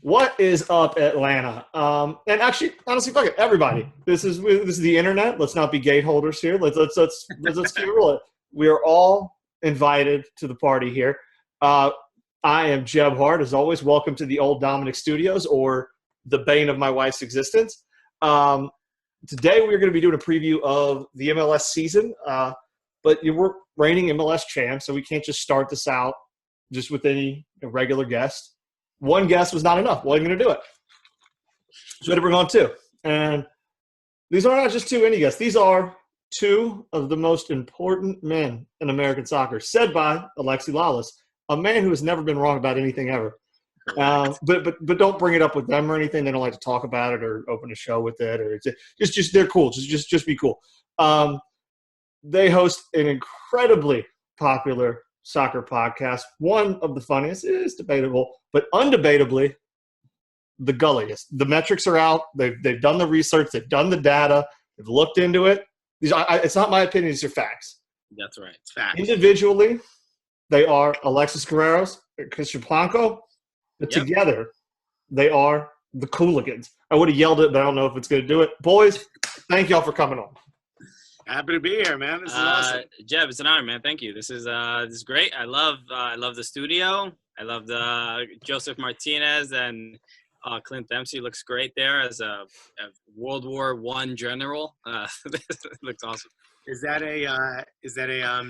What is up, Atlanta? And actually, honestly, fuck it, everybody. This is the internet. Let's not be gate holders here. Let's keep it rolling. We are all invited to the party here. I am Jeb Hart, as always. Welcome to the Old Dominic Studios, or the bane of my wife's existence. Today we're going to be doing a preview of the MLS season, but we're reigning MLS champs, so we can't just start this out just with any regular guest. One guest was not enough. Wasn't going to do it. So we had to bring on two. And these are not just any guests. These are two of the most important men in American soccer, said by Alexi Lalas, a man who has never been wrong about anything ever. But don't bring it up with them or anything. They don't like to talk about it or open a show with it. Or it's just they're cool. Just be cool. They host an incredibly popular soccer podcast. One of the funniest, is debatable, but undebatably the gulliest. The metrics are out. They've done the research. They've done the data. They've looked into it. It's not my opinion. These are facts. That's right. It's facts. Individually, they are Alexis Guerreros, Christian Blanco, but together they are the Cooligans. I would have yelled it, but I don't know if it's going to do it. Boys, thank y'all for coming on. Happy to be here, man. This is awesome. Jeb, it's an honor, man. Thank you. This is great. I love the studio. I love the Joseph Martinez and Clint Dempsey looks great there as a World War I general. Looks awesome. Is that a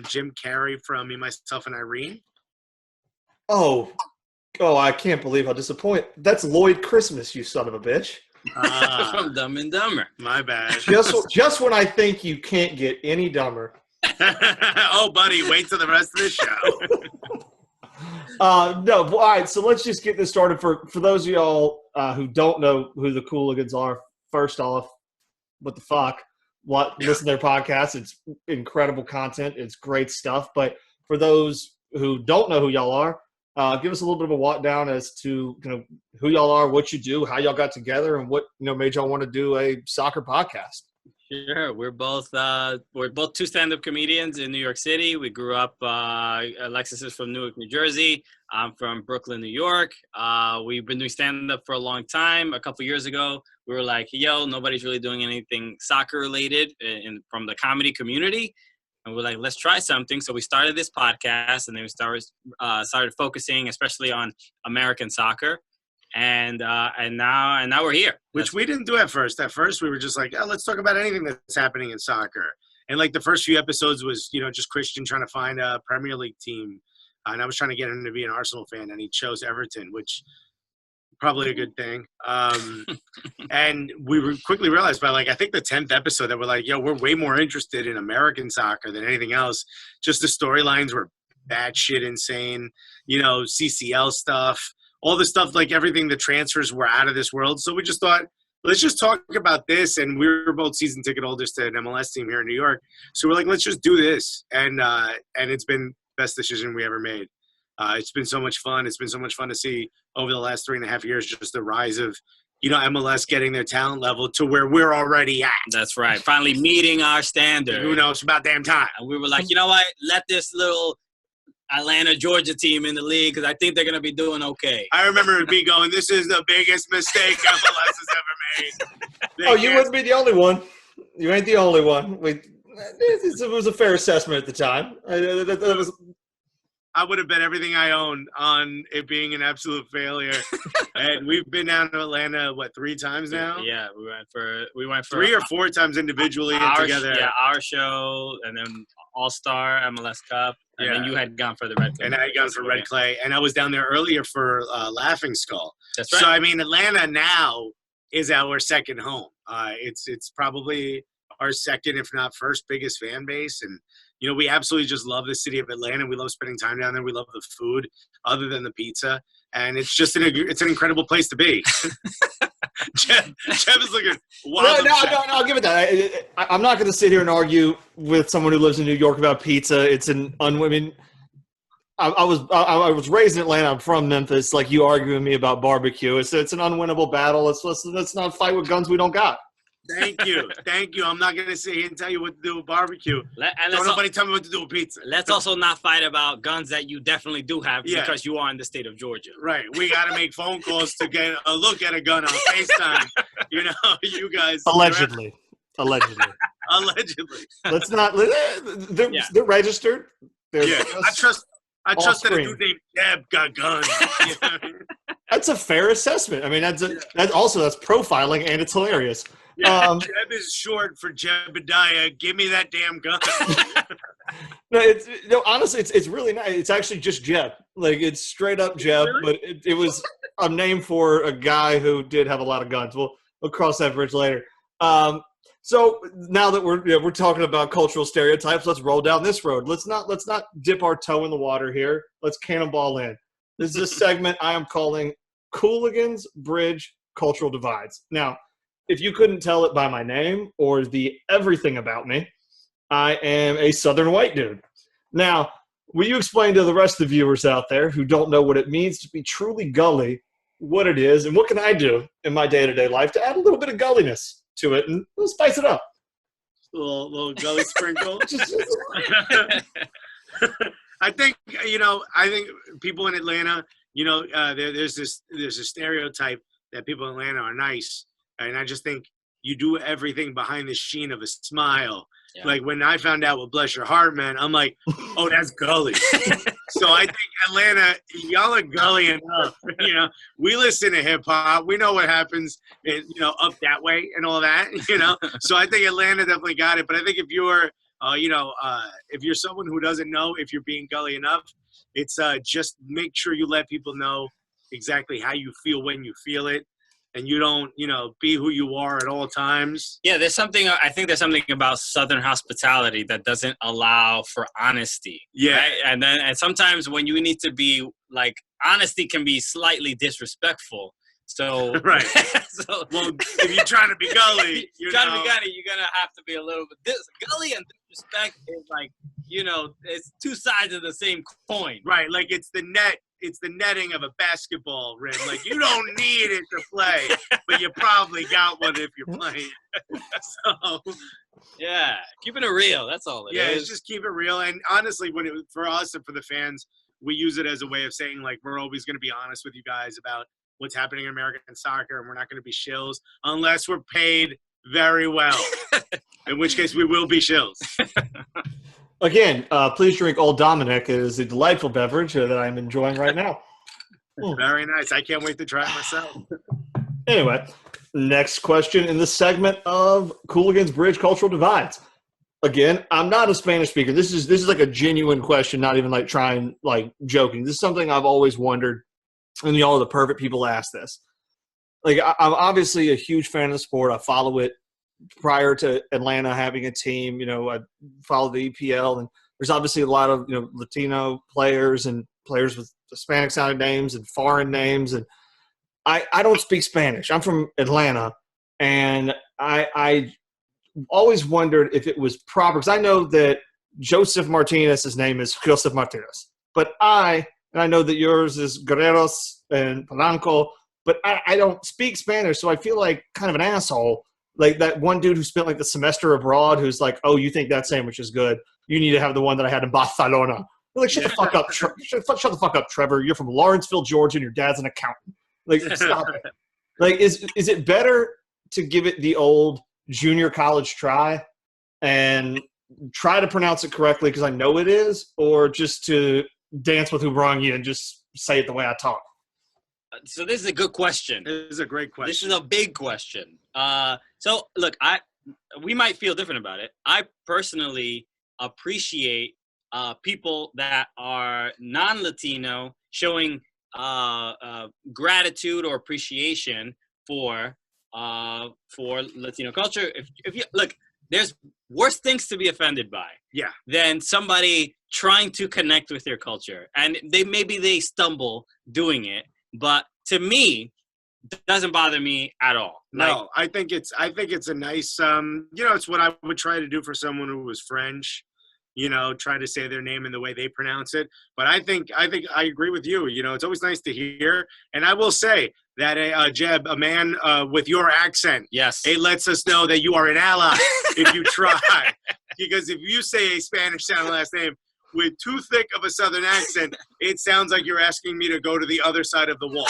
Jim Carrey from Me, Myself, and Irene? Oh, I can't believe how disappointed. That's Lloyd Christmas, you son of a bitch. From Dumb and Dumber. My bad. Just when I think you can't get any dumber. Oh, buddy, wait till the rest of the show. No, all right, so let's just get this started. For those of y'all who don't know who the Cooligans are, first off, what the fuck? Listen to their podcast. It's incredible content. It's great stuff. But for those who don't know who y'all are, give us a little bit of a walk down as to who y'all are, what you do, how y'all got together, and what made y'all want to do a soccer podcast. Sure, we're both two stand-up comedians in New York City. We grew up. Alexis is from Newark, New Jersey. I'm from Brooklyn, New York. We've been doing stand-up for a long time. A couple years ago, we were like, "Yo, nobody's really doing anything soccer-related from the comedy community." And we're like, let's try something. So we started this podcast, and then we started focusing, especially on American soccer, and now we're here. Which we didn't do at first. At first, we were just like, oh, let's talk about anything that's happening in soccer. And like the first few episodes was, just Christian trying to find a Premier League team, and I was trying to get him to be an Arsenal fan, and he chose Everton, which probably a good thing. And we quickly realized by I think the 10th episode that we're like, yo, we're way more interested in American soccer than anything else. Just the storylines were batshit insane, CCL stuff, all the stuff, everything, the transfers were out of this world. So we just thought, let's just talk about this. And we were both season ticket holders to an MLS team here in New York. So we're like, let's just do this. And it's been the best decision we ever made. It's been so much fun. It's been so much fun to see over the last 3.5 years just the rise of, MLS getting their talent level to where we're already at. That's right. Finally meeting our standard. Who knows? It's about damn time. And we were like, you know what? Let this little Atlanta, Georgia team in the league because I think they're going to be doing okay. I remember me going, this is the biggest mistake MLS has ever made. You wouldn't be the only one. You ain't the only one. It was a fair assessment at the time. I would have bet everything I own on it being an absolute failure. And we've been down to Atlanta, 3 times now? Yeah, we went for 3 or 4 times individually and together. Yeah, our show, and then All-Star, MLS Cup, and then you had gone for the Red Clay. And I had gone for Red Clay, and I was down there earlier for Laughing Skull. That's right. So, Atlanta now is our second home. It's probably our second, if not first, biggest fan base, and we absolutely just love the city of Atlanta. We love spending time down there. We love the food, other than the pizza, and it's just it's an incredible place to be. Jeff is looking wild. No, I'll give it that. I'm not going to sit here and argue with someone who lives in New York about pizza. It's an unwomen. I was raised in Atlanta. I'm from Memphis. You arguing me about barbecue. It's an unwinnable battle. Let's not fight with guns we don't got. Thank you. I'm not gonna sit here and tell you what to do with barbecue. Don't nobody tell me what to do with pizza. Let's also not fight about guns that you definitely do have Yeah. because you are in the state of Georgia. Right. We got to make phone calls to get a look at a gun on FaceTime. You know, you guys. Allegedly. Allegedly. Let's not. They're registered. They're I trust that a screen. dude named Jeb got guns. You know? That's a fair assessment. I mean, that's profiling, and it's hilarious. Yeah, Jeb is short for Jebediah. Give me that damn gun. Honestly, it's really nice. It's actually just Jeb. Like, it's straight up Jeb, Really? but it was a name for a guy who did have a lot of guns. We'll cross that bridge later. So now that we're talking about cultural stereotypes, let's roll down this road. Let's not dip our toe in the water here. Let's cannonball in. This is a segment I am calling Cooligans Bridge Cultural Divides. Now, if you couldn't tell it by my name or the everything about me, I am a Southern white dude. Now, will you explain to the rest of the viewers out there who don't know what it means to be truly gully, what it is, and what can I do in my day-to-day life to add a little bit of gulliness to it and we'll spice it up? Little gully sprinkle. Just I think people in Atlanta, there's a stereotype that people in Atlanta are nice, and I just think you do everything behind the sheen of a smile. Yeah. Like when I found out what Bless Your Heart meant, I'm like, oh, that's gully. So I think Atlanta, y'all are gully enough. We listen to hip hop. We know what happens, up that way and all that. So I think Atlanta definitely got it. But I think if you're, if you're someone who doesn't know if you're being gully enough, it's just make sure you let people know exactly how you feel when you feel it. And you don't, be who you are at all times. Yeah, I think there's something about Southern hospitality that doesn't allow for honesty. Yeah. Right? And sometimes when you need to be, like, honesty can be slightly disrespectful. So, right. Well, if you're trying to be gully, you're going to have to be a little bit gully, and disrespect is like, it's two sides of the same coin. Right. Like it's the netting of a basketball rim. Like you don't need it to play, but you probably got one if you're playing. So yeah, keeping it real. That's all it is. Yeah, it's just keep it real. And honestly, for us and for the fans, we use it as a way of saying, like, we're always going to be honest with you guys about what's happening in American soccer, and we're not going to be shills unless we're paid very well. In which case, we will be shills. Again, please drink Old Dominic. It is a delightful beverage that I'm enjoying right now. Very nice. I can't wait to try it myself. Anyway, next question in the segment of Cooligans Bridge Cultural Divides. Again, I'm not a Spanish speaker. This is like a genuine question, not even like trying, like joking. This is something I've always wondered, and y'all are the perfect people to ask this. Like, I'm obviously a huge fan of the sport. I follow it. Prior to Atlanta having a team, I followed the EPL, and there's obviously a lot of Latino players and players with Hispanic sounding names and foreign names, and I don't speak Spanish. I'm from Atlanta, and I always wondered if it was proper, because I know that Joseph Martinez's name is Joseph Martinez, but I know that yours is Guerreros and Polanco, but I don't speak Spanish, so I feel like kind of an asshole. Like that one dude who spent like the semester abroad who's like, oh, you think that sandwich is good? You need to have the one that I had in Barcelona. We're like, shut the fuck up. Shut the fuck up, Trevor. You're from Lawrenceville, Georgia, and your dad's an accountant. Like, stop it. Like, is it better to give it the old junior college try and try to pronounce it correctly because I know it is, or just to dance with who wrong you and just say it the way I talk? So this is a good question. This is a great question. This is a big question. So look, we might feel different about it. I personally appreciate people that are non-Latino showing gratitude or appreciation for Latino culture. If you look, there's worse things to be offended by. Yeah. Than somebody trying to connect with your culture, and they stumble doing it. But to me, it doesn't bother me at all. No, I think it's a nice, it's what I would try to do for someone who was French, try to say their name in the way they pronounce it. But I think I agree with you. It's always nice to hear. And I will say, that Jeb, a man with your accent, Yes. it lets us know that you are an ally if you try. Because if you say a Spanish-sounding last name with too thick of a Southern accent, it sounds like you're asking me to go to the other side of the wall.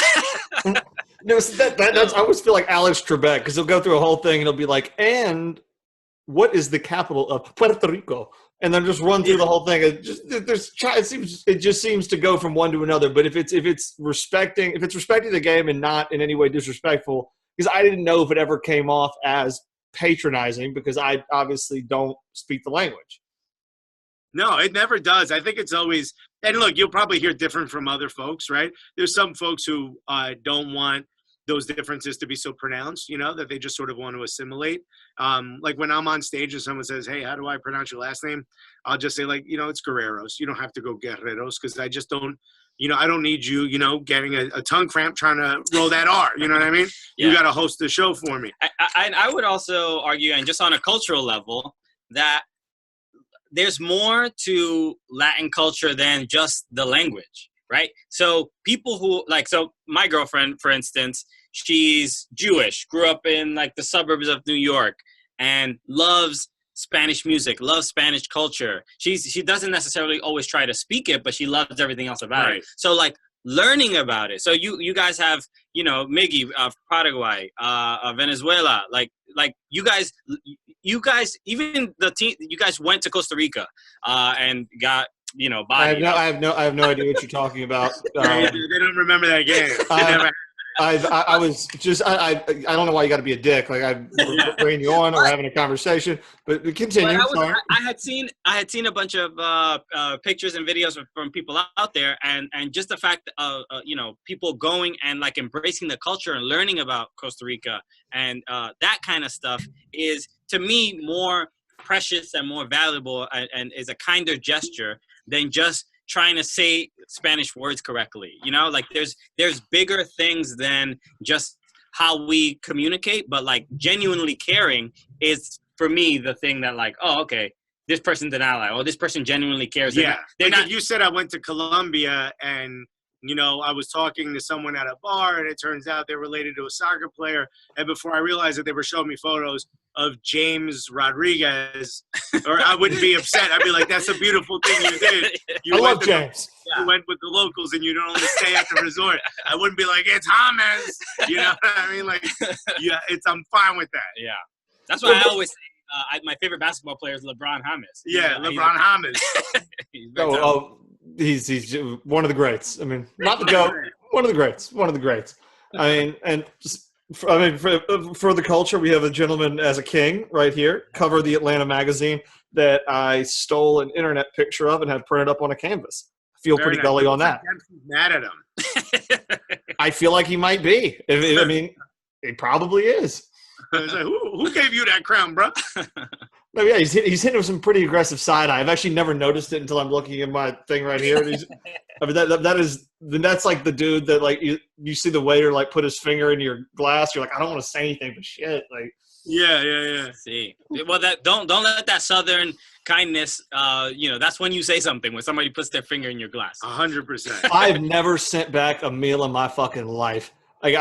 No, that's, I always feel like Alex Trebek, because he'll go through a whole thing and he'll be like, and what is the capital of Puerto Rico? And then just run through the whole thing. It just seems to go from one to another. But if it's respecting the game and not in any way disrespectful, because I didn't know if it ever came off as patronizing, because I obviously don't speak the language. No, it never does. I think it's always – and look, you'll probably hear different from other folks, right? There's some folks who don't want those differences to be so pronounced, that they just sort of want to assimilate. Like when I'm on stage and someone says, hey, how do I pronounce your last name? I'll just say, it's Guerreros. You don't have to go Guerreros, because I just don't – I don't need you, getting a tongue cramp trying to roll that R. You know what I mean? Yeah. You got to host the show for me. I would also argue, and just on a cultural level, that there's more to Latin culture than just the language, right? So people who so my girlfriend, for instance, she's Jewish, grew up in the suburbs of New York, and loves Spanish music, loves Spanish culture. She doesn't necessarily always try to speak it, but she loves everything else about it. So learning about it. So you guys have, Miggy of Paraguay, Venezuela, you guys, even the team, you guys went to Costa Rica and got, bodied. I have no idea what you're talking about. They don't remember that game. I was just I don't know why you got to be a dick. I'm bringing you on or having a conversation, but continue. But I had seen a bunch of pictures and videos from people out there, and just the fact of people going and embracing the culture and learning about Costa Rica and that kind of stuff is, to me, more precious and more valuable, and is a kinder gesture than just trying to say Spanish words correctly. There's bigger things than just how we communicate, but genuinely caring is, for me, the thing that oh, okay, this person's an ally, or this person genuinely cares. Yeah. They're not. If you said I went to Colombia and I was talking to someone at a bar, and it turns out they're related to a soccer player. And before I realized that, they were showing me photos of James Rodriguez, or I wouldn't be upset. I'd be like, that's a beautiful thing you did. I love James. You went with the locals and you don't only stay at the resort. I wouldn't be like, it's James. You know what I mean? I'm fine with that. Yeah. That's why I always say my favorite basketball player is LeBron James. Yeah, LeBron James. He's one of the greats. I mean, not the GOAT, one of the greats. One of the greats. I mean, and for the culture, we have a gentleman as a king right here, cover of the Atlanta magazine, that I stole an internet picture of and had printed up on a canvas. I feel pretty gully on that. Mad at him. I feel like he might be. I mean, it probably is. I was like, who gave you that crown, bro? No, yeah, he's hitting with some pretty aggressive side eye. I've actually never noticed it until I'm looking at my thing right here. That's like the dude that you see the waiter put his finger in your glass. You're like, I don't want to say anything, but shit, Yeah. See, well, that don't let that Southern kindness. That's when you say something, when somebody puts their finger in your glass. 100%. I've never sent back a meal in my fucking life. I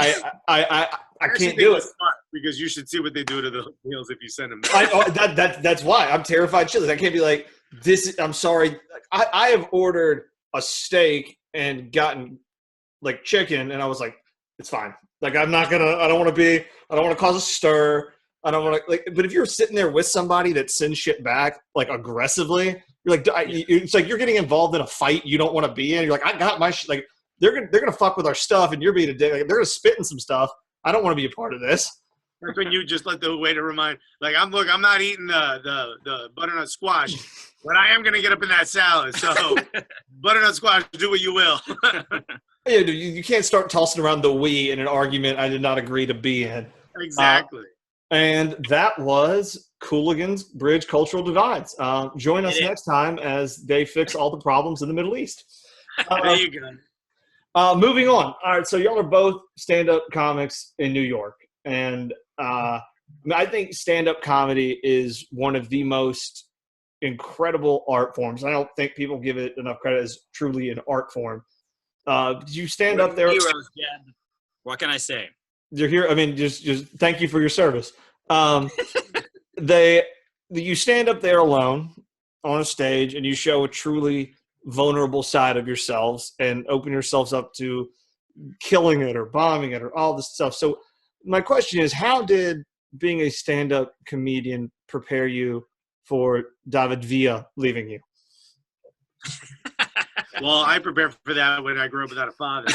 can't do it. Smart, because you should see what they do to the meals if you send them back. That's why I'm terrified shitless. I can't be like this. I'm sorry. I have ordered a steak and gotten chicken, and I was like, it's fine. I'm not gonna. I don't want to cause a stir. I don't want to But if you're sitting there with somebody that sends shit back aggressively, you're it's like you're getting involved in a fight you don't want to be in. You're like, I got my shit. They're gonna fuck with our stuff, and you're being a dick. They're gonna spit in some stuff. I don't want to be a part of this. That's when you just let the waiter remind, I'm not eating the butternut squash, but I am gonna get up in that salad. So butternut squash, do what you will. Yeah, dude, you can't start tossing around the we in an argument I did not agree to be in. Exactly. And that was Cooligans Bridge Cultural Divides. Join us next time as they fix all the problems in the Middle East. There you go. Moving on. All right, so y'all are both stand-up comics in New York. And I think stand-up comedy is one of the most incredible art forms. I don't think people give it enough credit as truly an art form. Did you stand up there? Heroes, yeah. What can I say? You're here. I mean, just thank you for your service. You stand up there alone on a stage and you show a truly vulnerable side of yourselves and open yourselves up to killing it or bombing it or all this stuff. So my question is, how did being a stand-up comedian prepare you for David Villa leaving you? Well, I prepared for that when I grew up without a father.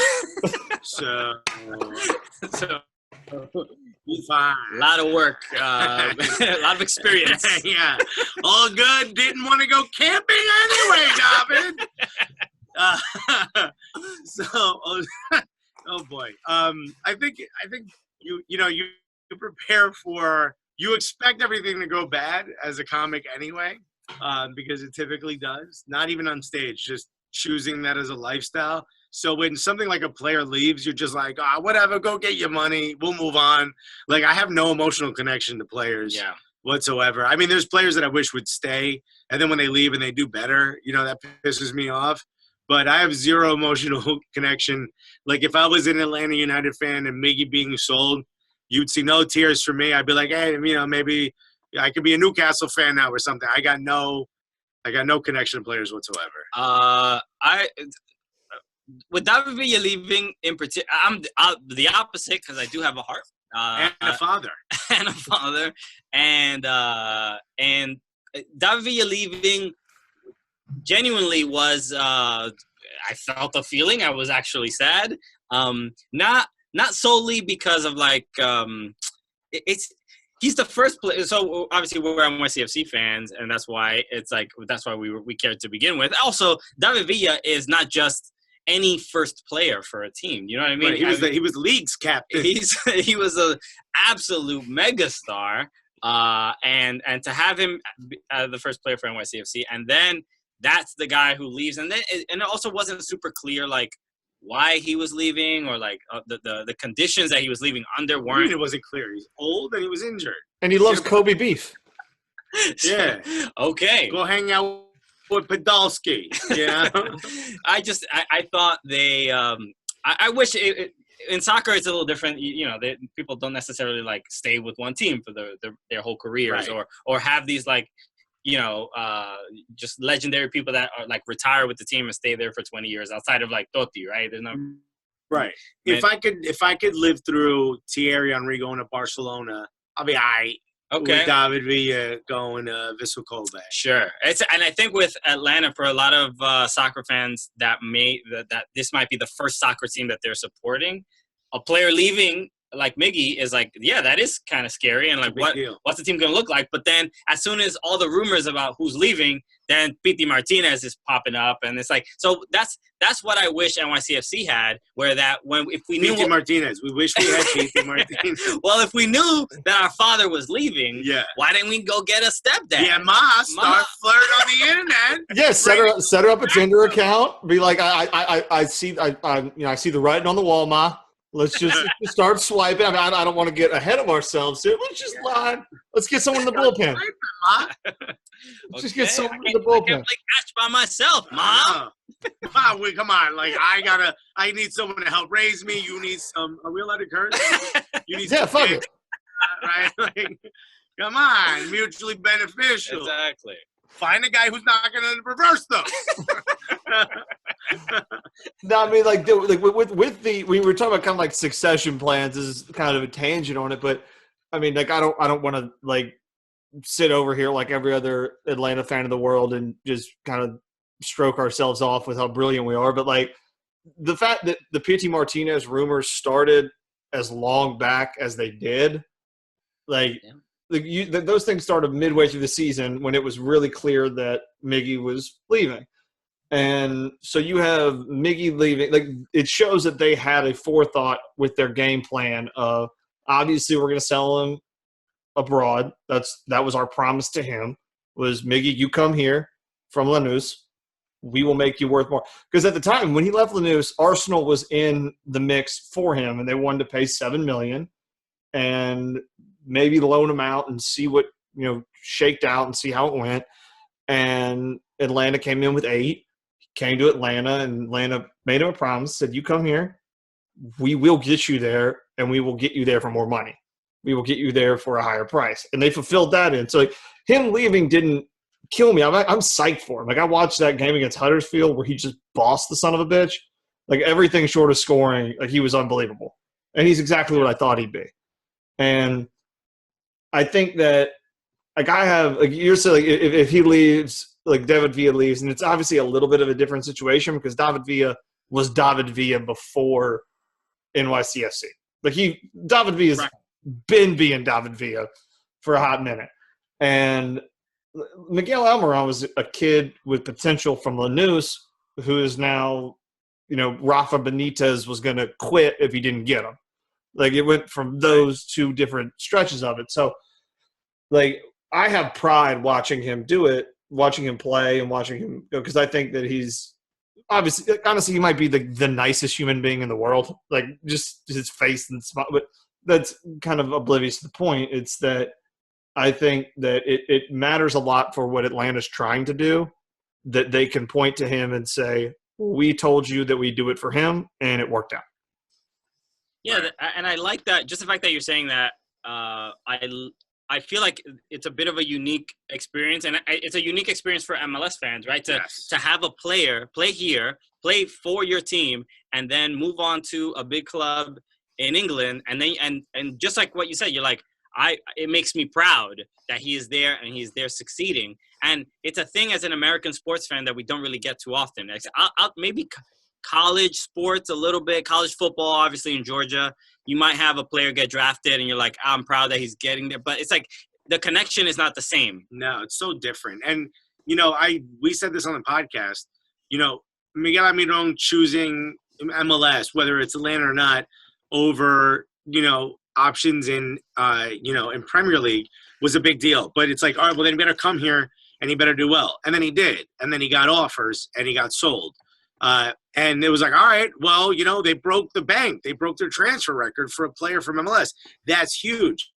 So fine. A lot of work, a lot of experience. Yeah, all good. Didn't want to go camping anyway, David. Oh boy. I think you prepare for. You expect everything to go bad as a comic anyway, because it typically does. Not even on stage, just choosing that as a lifestyle. So when something like a player leaves, you're just like, whatever, go get your money. We'll move on. Like, I have no emotional connection to players whatsoever. I mean, there's players that I wish would stay, and then when they leave and they do better, that pisses me off. But I have zero emotional connection. Like, if I was an Atlanta United fan and Miggy being sold, you'd see no tears for me. I'd be like, hey, maybe I could be a Newcastle fan now or something. I got no connection to players whatsoever. With David Villa leaving in particular, I'm the opposite because I do have a heart And a father. and a father, and David Villa leaving genuinely was I felt a feeling. I was actually sad. Not solely because of he's the first player. So obviously we're NYCFC fans, and that's why we cared to begin with. Also, David Villa is not just any first player for a team. You know what I mean? Right. He was the league's captain. He was an absolute megastar. And to have him the first player for NYCFC, and then that's the guy who leaves, and it also wasn't super clear why he was leaving or the conditions that he was leaving under weren't. It wasn't clear. He's old and he was injured, and he loves Kobe beef. Yeah. Okay. Go hang out with Podolski. I thought they. I wish in soccer it's a little different. People don't necessarily stay with one team for their whole careers, right. or have these just legendary people that are retire with the team and stay there for 20 years outside of Totti, right? There's no right. If I could live through Thierry Henry going to Barcelona, I'll be all right. Okay. With David Villa going to Vissel Kobe. Sure. And I think with Atlanta, for a lot of soccer fans, that this might be the first soccer team that they're supporting. A player leaving like Miggy is that is kind of scary, and what's the team going to look like? But then as soon as all the rumors about who's leaving, then Pity Martinez is popping up, and it's so that's what I wish NYCFC had, if we knew Martinez, we wish we had Pity Martinez. Well, if we knew that our father was leaving, why didn't we go get a stepdad? Yeah, start flirting on the internet. Yeah, set her up a Tinder account. Be like, I see the writing on the wall, Ma. Let's just start swiping. I mean, I don't want to get ahead of ourselves here. Let's just line. Let's get someone in the bullpen. Let's just get someone in the bullpen. I can't play catch by myself, Mom. Ma, come on. I need someone to help raise me. You need some. Are we allowed to curse? You need fuck it. Right? Come on. Mutually beneficial. Exactly. Find a guy who's not going to reverse them. No, I mean, we were talking about kind of succession plans. This is kind of a tangent on it, but I mean, I don't want to sit over here like every other Atlanta fan in the world and just kind of stroke ourselves off with how brilliant we are. But the fact that the Pity Martinez rumors started as long back as they did, those things started midway through the season when it was really clear that Miggy was leaving. And so you have Miggy leaving. It shows that they had a forethought with their game plan of, obviously we're going to sell him abroad. That was our promise to him, was Miggy, you come here from Lanús, we will make you worth more. Because at the time when he left Lanús, Arsenal was in the mix for him, and they wanted to pay $7 million and maybe loan him out and see what shaked out and see how it went. And Atlanta came in with $8. Came to Atlanta, and Atlanta made him a promise, said, you come here, we will get you there, and we will get you there for more money. We will get you there for a higher price. And they fulfilled that. And so like, him leaving didn't kill me. I'm psyched for him. Like I watched that game against Huddersfield where he just bossed the son of a bitch. Like everything short of scoring, like he was unbelievable. And he's exactly what I thought he'd be. And I think that like I have like you're saying like if he leaves, like David Villa leaves, and it's obviously a little bit of a different situation because David Villa was David Villa before NYCFC. Like David Villa's been being David Villa for a hot minute. And Miguel Almiron was a kid with potential from Lanús who is now, Rafa Benitez was going to quit if he didn't get him. Like it went from those two different stretches of it. So like I have pride watching him do it, watching him play and watching him because I think that he's obviously, honestly, he might be the nicest human being in the world. Like just his face and smile, but that's kind of oblivious to the point. It's that I think that it matters a lot for what Atlanta's trying to do, that they can point to him and say, we told you that we do it for him, and it worked out. Yeah, and I like that. Just the fact that you're saying that, I feel like it's a bit of a unique experience, and it's a unique experience for MLS fans, right? To have a player play here, play for your team, and then move on to a big club in England, and then and just like what you said, you're like, it makes me proud that he is there and he's there succeeding. And it's a thing as an American sports fan that we don't really get too often. Maybe college sports a little bit, college football, obviously in Georgia, you might have a player get drafted and you're like, I'm proud that he's getting there. But it's like the connection is not the same. No, it's so different. And, we said this on the podcast, Miguel Almiron choosing MLS, whether it's Atlanta or not, over, options in Premier League was a big deal. But it's like, all right, well, then he better come here and he better do well. And then he did. And then he got offers and he got sold. And it was like, all right, well, they broke the bank. They broke their transfer record for a player from MLS. That's huge.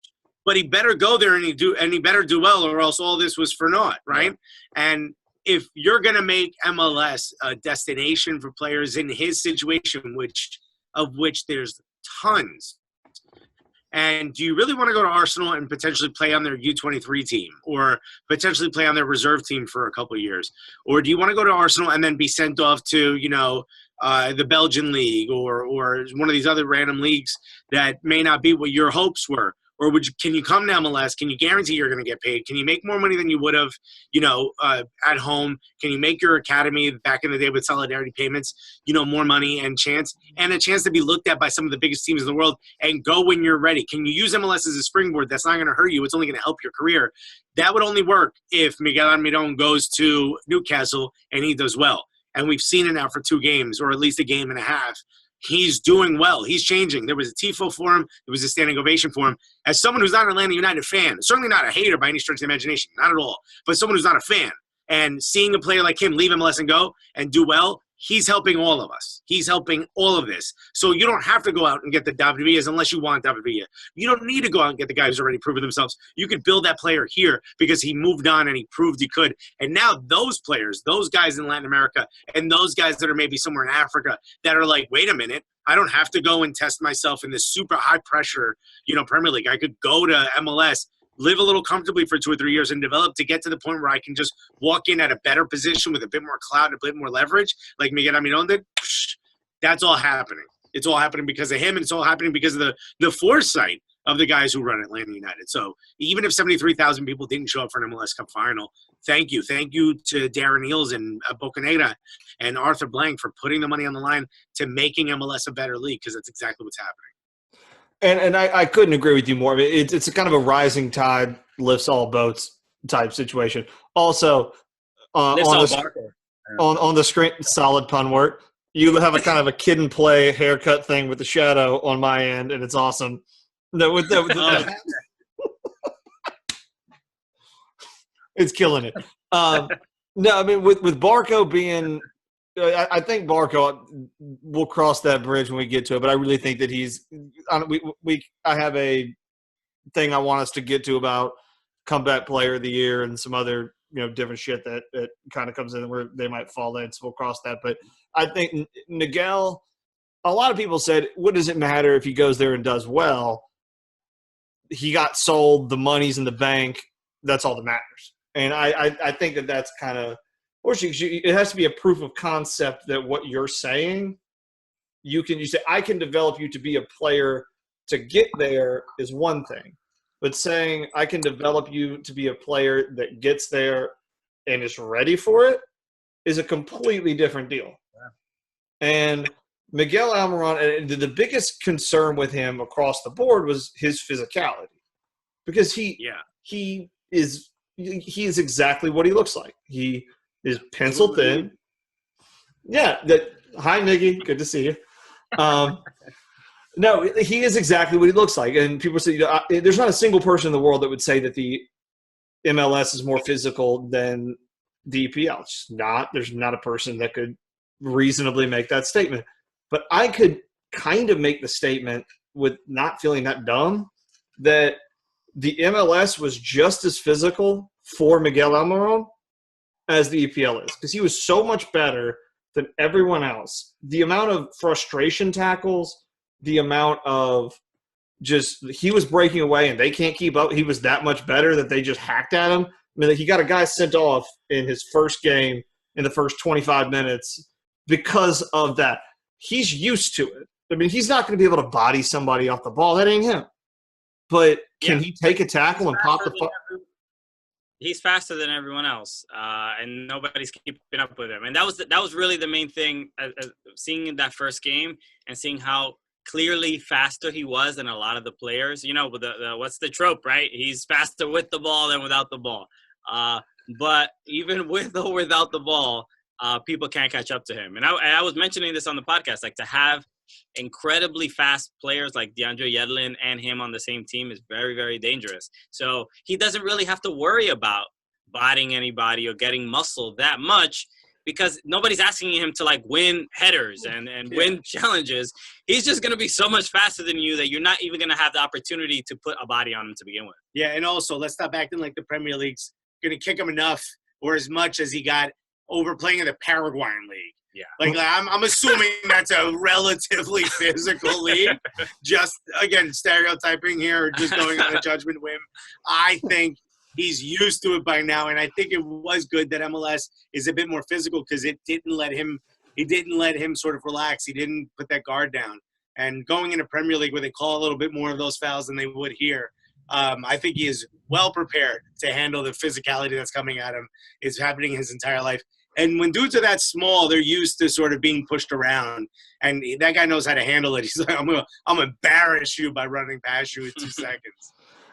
But he better go there and he better do well, or else all this was for naught, right? Yeah. And if you're going to make MLS a destination for players in his situation, of which there's tons, and do you really want to go to Arsenal and potentially play on their U23 team or potentially play on their reserve team for a couple of years? Or do you want to go to Arsenal and then be sent off to, the Belgian league or one of these other random leagues that may not be what your hopes were? Or can you come to MLS? Can you guarantee you're going to get paid? Can you make more money than you would have, at home? Can you make your academy back in the day with solidarity payments, more money and a chance to be looked at by some of the biggest teams in the world and go when you're ready? Can you use MLS as a springboard? That's not going to hurt you. It's only going to help your career. That would only work if Miguel Almiron goes to Newcastle and he does well. And we've seen it now for 2 games, or at least a game and a half. He's doing well. He's changing. There was a tifo for him. There was a standing ovation for him. As someone who's not an Atlanta United fan, certainly not a hater by any stretch of the imagination, not at all, but someone who's not a fan, and seeing a player like him leave MLS and go and do well, he's helping all of us. He's helping all of this. So you don't have to go out and get the David Villas unless you want David Villa. You don't need to go out and get the guys who's already proven themselves. You could build that player here because he moved on and he proved he could. And now those players, those guys in Latin America and those guys that are maybe somewhere in Africa that are like, wait a minute, I don't have to go and test myself in this super high pressure, Premier League. I could go to MLS, live a little comfortably for 2 or 3 years and develop to get to the point where I can just walk in at a better position with a bit more clout, a bit more leverage, like Miguel Almiron did. That's all happening. It's all happening because of him, and it's all happening because of the foresight of the guys who run Atlanta United. So even if 73,000 people didn't show up for an MLS Cup final, thank you. Thank you to Darren Eales and Bocanegra and Arthur Blank for putting the money on the line to making MLS a better league, because that's exactly what's happening. And I couldn't agree with you more. I mean, it's a kind of a rising tide lifts all boats type situation. Also, on the screen, solid pun work. You have a kind of a kid and play haircut thing with the shadow on my end, and it's awesome. No, it's killing it. No, I mean with Barco being. I think Barco will cross that bridge when we get to it, but I really think that he's. I have a thing I want us to get to about comeback player of the year and some other different shit that kind of comes in where they might fall in. So we'll cross that. But I think Miguel a lot of people said, what does it matter if he goes there and does well? He got sold, the money's in the bank, that's all that matters. And I think that that's kind of, it has to be a proof of concept that what you're saying, you say, I can develop you to be a player to get there is one thing. But saying I can develop you to be a player that gets there and is ready for it is a completely different deal. Yeah. And Miguel Almiron, the biggest concern with him across the board was his physicality. Because he is exactly what he looks like. He is pencil thin. Yeah. Hi, Miggy. Good to see you. No, he is exactly what he looks like. And people say, there's not a single person in the world that would say that the MLS is more physical than the EPL. It's just not. There's not a person that could reasonably make that statement. But I could kind of make the statement with not feeling that dumb that the MLS was just as physical for Miguel Almiron as the EPL is, because he was so much better than everyone else. The amount of frustration tackles, the amount of just he was breaking away and they can't keep up. He was that much better that they just hacked at him. I mean, he got a guy sent off in his first game in the first 25 minutes because of that. He's used to it. I mean, he's not going to be able to body somebody off the ball. That ain't him. But can he take a tackle and pop the He's faster than everyone else, and nobody's keeping up with him. And that was really the main thing, seeing in that first game and seeing how clearly faster he was than a lot of the players. You know, what's the trope, right? He's faster with the ball than without the ball. But even with or without the ball, people can't catch up to him. And I was mentioning this on the podcast, like to have incredibly fast players like DeAndre Yedlin and him on the same team is very, very dangerous. So he doesn't really have to worry about bodying anybody or getting muscle that much because nobody's asking him to like win headers and win challenges. He's just going to be so much faster than you that you're not even going to have the opportunity to put a body on him to begin with. Yeah, and also let's stop acting like the Premier League's going to kick him enough or as much as he got over playing in the Paraguayan League. Yeah. Like I'm assuming that's a relatively physical league. Just, again, stereotyping here or just going on a judgment whim. I think he's used to it by now, and I think it was good that MLS is a bit more physical because he didn't let him sort of relax. He didn't put that guard down. And going into Premier League where they call a little bit more of those fouls than they would here, I think he is well prepared to handle the physicality that's coming at him. It's happening his entire life. And when dudes are that small, they're used to sort of being pushed around. And that guy knows how to handle it. He's like, I'm gonna embarrass you by running past you in 2 seconds.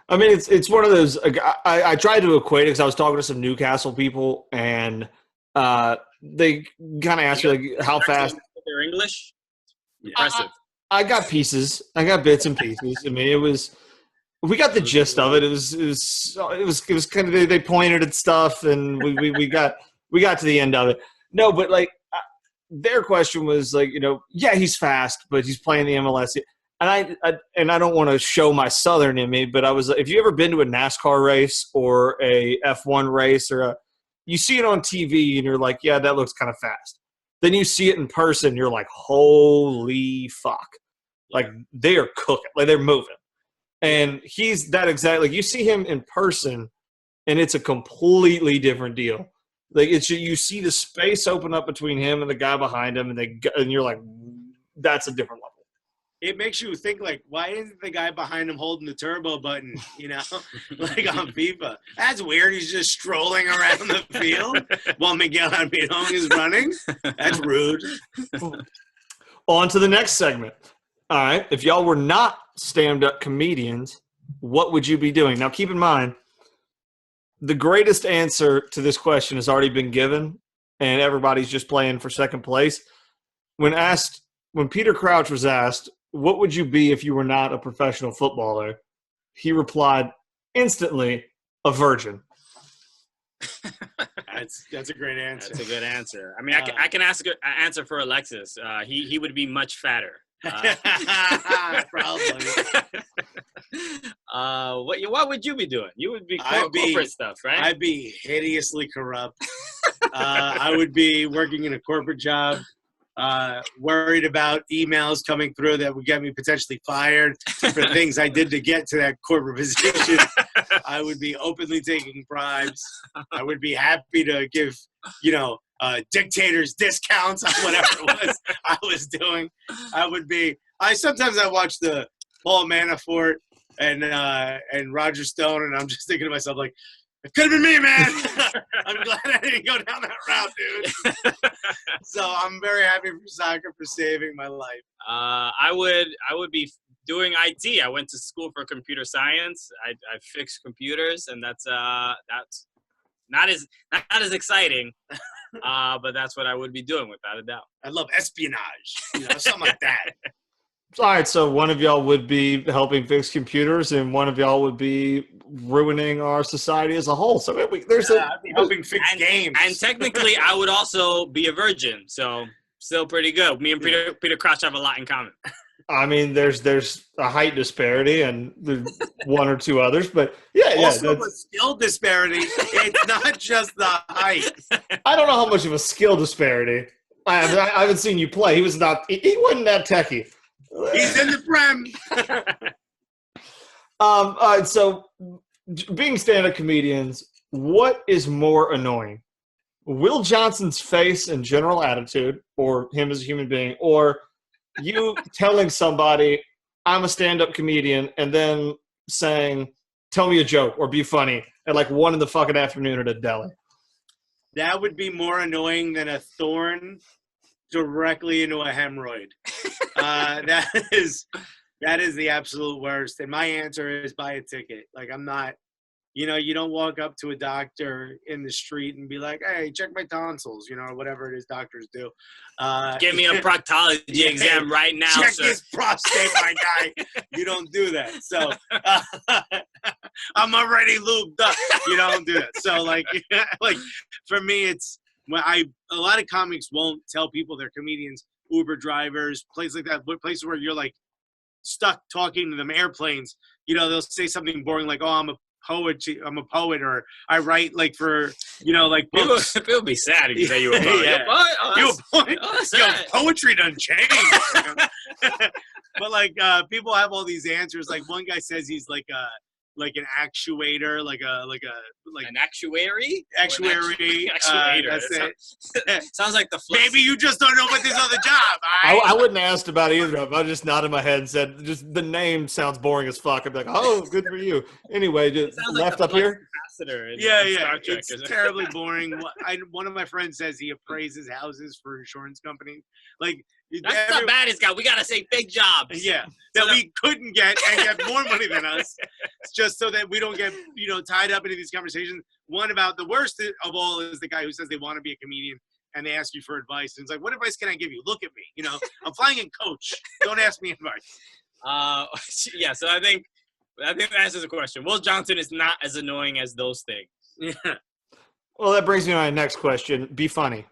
I mean, it's one of those. I tried to equate it because I was talking to some Newcastle people, and they kind of asked me like, how fast. They're English. Impressive. I got pieces. I got bits and pieces. I mean, we got the gist of it. It was kind of they pointed at stuff, and we got to the end of it. No, but like their question was like, yeah, he's fast, but he's playing the MLS. And I don't want to show my Southern in me, but I was, if you ever been to a NASCAR race or a F1 race you see it on TV and you're like, yeah, that looks kind of fast. Then you see it in person, you're like, holy fuck. Like they are cooking, like they're moving. And he's that exact, like you see him in person and it's a completely different deal. Like you see the space open up between him and the guy behind him and you're like, that's a different level. It makes you think, like, why isn't the guy behind him holding the turbo button, like on FIFA? That's weird. He's just strolling around the field while Miguel Almiron is running. That's rude. On to the next segment. All right. If y'all were not stand-up comedians, what would you be doing? Now, keep in mind, the greatest answer to this question has already been given, and everybody's just playing for second place. When Peter Crouch was asked, what would you be if you were not a professional footballer? He replied instantly, a virgin. That's a great answer. That's a good answer. I mean, I can ask an answer for Alexis. He would be much fatter. Probably. What would you be doing? You would be corporate stuff, right? I'd be hideously corrupt. I would be working in a corporate job. worried about emails coming through that would get me potentially fired for things I did to get to that corporate position. I would be openly taking bribes. I would be happy to give, dictators discounts on whatever it was I was doing. Sometimes I watch the Paul Manafort and Roger Stone, and I'm just thinking to myself, like, it could have been me, man. I'm glad I didn't go down that route, dude. So I'm very happy for soccer for saving my life. I would be doing IT. I went to school for computer science. I fix computers, and that's not as exciting. But that's what I would be doing without a doubt. I love espionage, something like that. All right, so one of y'all would be helping fix computers, and one of y'all would be ruining our society as a whole. So I'd be helping fix games. And technically, I would also be a virgin, so still pretty good. Me and Peter Crouch have a lot in common. I mean, there's a height disparity and one or two others, but also a skill disparity. It's not just the height. I don't know how much of a skill disparity. I haven't seen you play. He wasn't that techie. He's in the Prem. All right, so being stand-up comedians, what is more annoying? Will Johnson's face and general attitude, or him as a human being, or you telling somebody, I'm a stand-up comedian, and then saying, tell me a joke or be funny at like 1 PM at a deli? That would be more annoying than a thorn directly into a hemorrhoid. That is the absolute worst. And my answer is buy a ticket. Like, I'm not, you don't walk up to a doctor in the street and be like, hey, check my tonsils, or whatever it is doctors do. Give me a proctology exam right now, check sir. this prostate, my guy. You don't do that. So I'm already lubed up. You don't do that. So like for me, it's a lot of comics won't tell people they're comedians, Uber drivers, places like that, places where you're like stuck talking to them, airplanes. They'll say something boring like, oh, I'm a poet, or I write like for like books. People be sad if you say you a poet. Yeah. Oh, Poetry done changed. But like people have all these answers. Like one guy says he's like an actuator, like an actuary. Actuator. That's it. Sounds like the flex. Maybe you just don't know about this other job. I wouldn't have asked about either of them. I just nodded my head and said, just the name sounds boring as fuck. I'd be like, oh, good for you. Anyway, just left like up here. Yeah. It's terribly boring. One of my friends says he appraises houses for insurance companies. Like, that's the baddest guy. We gotta say big jobs. Yeah, that we couldn't get and get more money than us, just so that we don't get tied up into these conversations. One about the worst of all is the guy who says they want to be a comedian and they ask you for advice. And it's like, what advice can I give you? Look at me. I'm flying in coach. Don't ask me advice. Yeah. So I think that answers the question. Will Johnson is not as annoying as those things. Yeah. Well, that brings me to my next question. Be funny.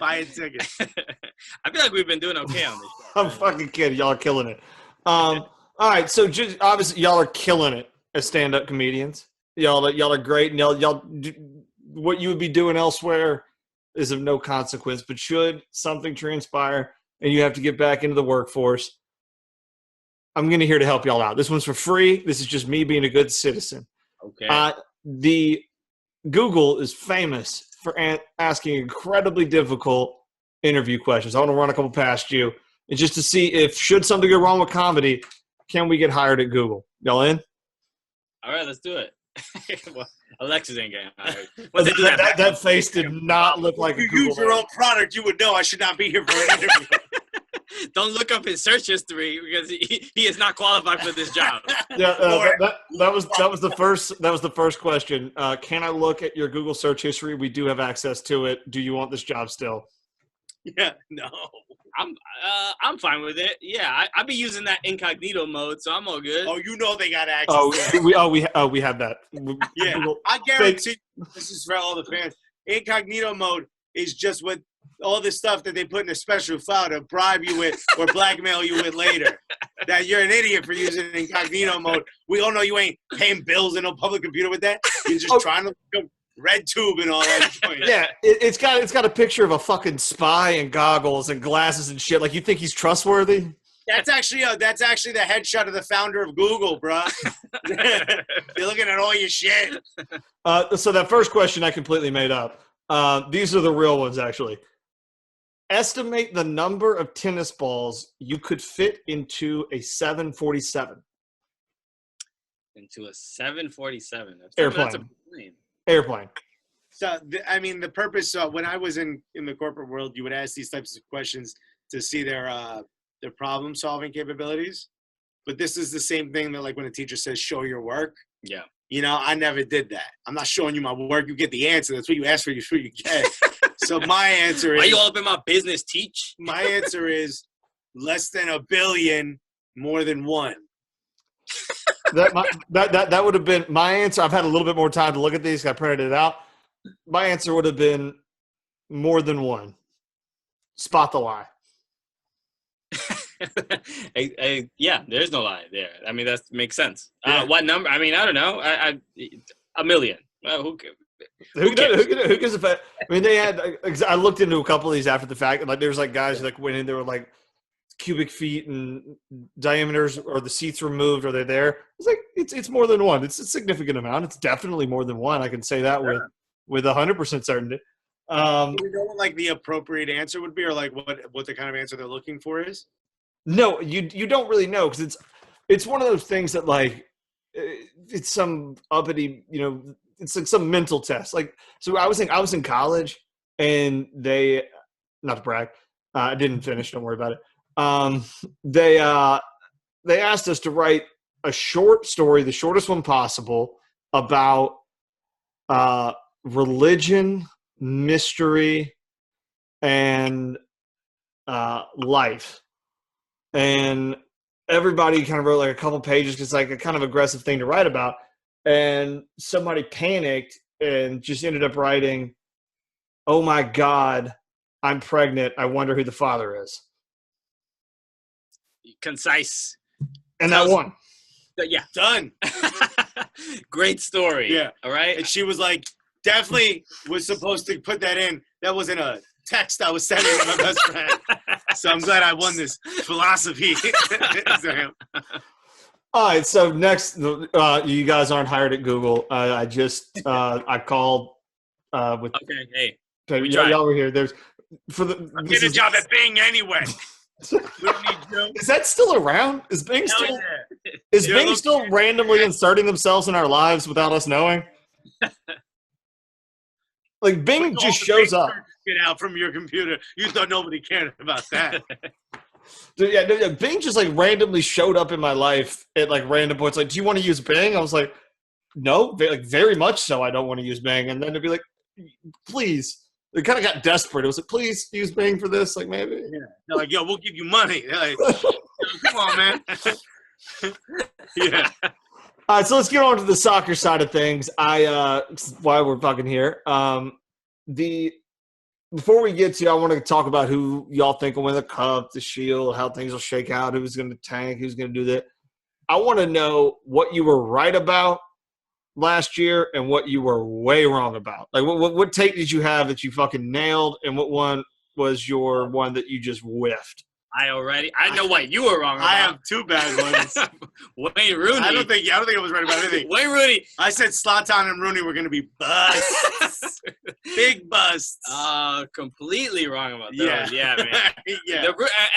Buy a ticket. I feel like we've been doing okay on this show. I'm fucking kidding. Y'all are killing it. All right, so just obviously y'all are killing it as stand-up comedians. Y'all are great, and y'all what you would be doing elsewhere is of no consequence. But should something transpire and you have to get back into the workforce, I'm going to here to help y'all out. This one's for free. This is just me being a good citizen. Okay. The Google is famous for asking incredibly difficult interview questions. I want to run a couple past you, and just to see if, should something go wrong with comedy, can we get hired at Google? Y'all in? All right, let's do it. Well, Alexis ain't getting hired. That face did not look like a Google. If you use your own product, you would know I should not be here for an interview. Don't look up his search history because he is not qualified for this job. Yeah, that was the first question. Can I look at your Google search history? We do have access to it. Do you want this job still? Yeah, no. I'm fine with it. Yeah, I'll be using that incognito mode, so I'm all good. Oh, they got access. We have that. Yeah, Google, I guarantee this is for all the fans. Incognito mode is just what all the stuff that they put in a special file to bribe you with or blackmail you with later. That you're an idiot for using incognito mode. We all know you ain't paying bills in a public computer with that. You're just trying to red tube and all that joint. Yeah, it's got a picture of a fucking spy and goggles and glasses and shit. Like, you think he's trustworthy? That's actually the headshot of the founder of Google, bro. They're looking at all your shit. So that first question I completely made up. These are the real ones, actually. Estimate the number of tennis balls you could fit into a 747. Into a 747. Airplane. That's a plane. Airplane. So, the purpose, when I was in the corporate world, you would ask these types of questions to see their problem-solving capabilities. But this is the same thing that, like, when a teacher says, show your work. Yeah. You know, I never did that. I'm not showing you my work. You get the answer. That's what you ask for. That's what you get. So my answer is... Are you all up in my business, teach? My answer is less than a billion, more than one. That would have been my answer. I've had a little bit more time to look at these. I printed it out. My answer would have been more than one. Spot the lie. Yeah, there's no lie there. I mean, that makes sense. Yeah. What number? I mean, I don't know. A million. Who cares? Who gives a fuck? I mean, they had. I looked into a couple of these after the fact. Like, there's like guys who like went in. They were like cubic feet and diameters, or the seats removed, or they're there. It's like it's more than one. It's a significant amount. It's definitely more than one. I can say that with 100% certainty. Do we know what, like, the appropriate answer would be, or like what the kind of answer they're looking for is? No, you don't really know, because it's one of those things that, like, it's some uppity, it's like some mental test. Like, so I was in college, and they, not to brag, I didn't finish. Don't worry about it. They asked us to write a short story, the shortest one possible, about religion, mystery, and life. And everybody kind of wrote like a couple pages, because it's like a kind of aggressive thing to write about. And somebody panicked and just ended up writing, "Oh my God, I'm pregnant. I wonder who the father is." Concise. And that won. Yeah. Done. Great story. Yeah. All right. And she was like, definitely was supposed to put that in. That wasn't a text I was sending to my best friend. So I'm glad I won this philosophy exam. All right. So next, you guys aren't hired at Google. I just I called with. Okay. Okay, we tried. y'all were here. There's for the. Get a job at Bing anyway. We don't need you. Is that still around? Is Bing Hell still? yeah. Is Yeah, Bing look- still randomly inserting themselves in our lives without us knowing? Like, Bing All just the shows Bing up. searches Get out from your computer. You thought nobody cared about that. Dude, yeah, Bing just like randomly showed up in my life at like random points. Like, do you want to use Bing? I was like, no, very much so. I don't want to use Bing. And then it'd be like, please. It kind of got desperate. It was like, please use Bing for this. Like, maybe. Yeah. They're like, yo, we'll give you money. They're like, come on, man. Yeah. All right, so let's get on to the soccer side of things. While we're fucking here, before we get to, I want to talk about who y'all think will win the cup, the Shield, how things will shake out, who's going to tank, who's going to do that. I want to know what you were right about last year and what you were way wrong about. Like, what take did you have that you fucking nailed, and what one was your one that you just whiffed? I know what you were wrong about. I have two bad ones. Wayne Rooney. I don't think I was right about anything. Wayne Rooney. I said Zlatan and Rooney were going to be busts. Big busts. Completely wrong about those. Yeah. Yeah, man. Yeah. And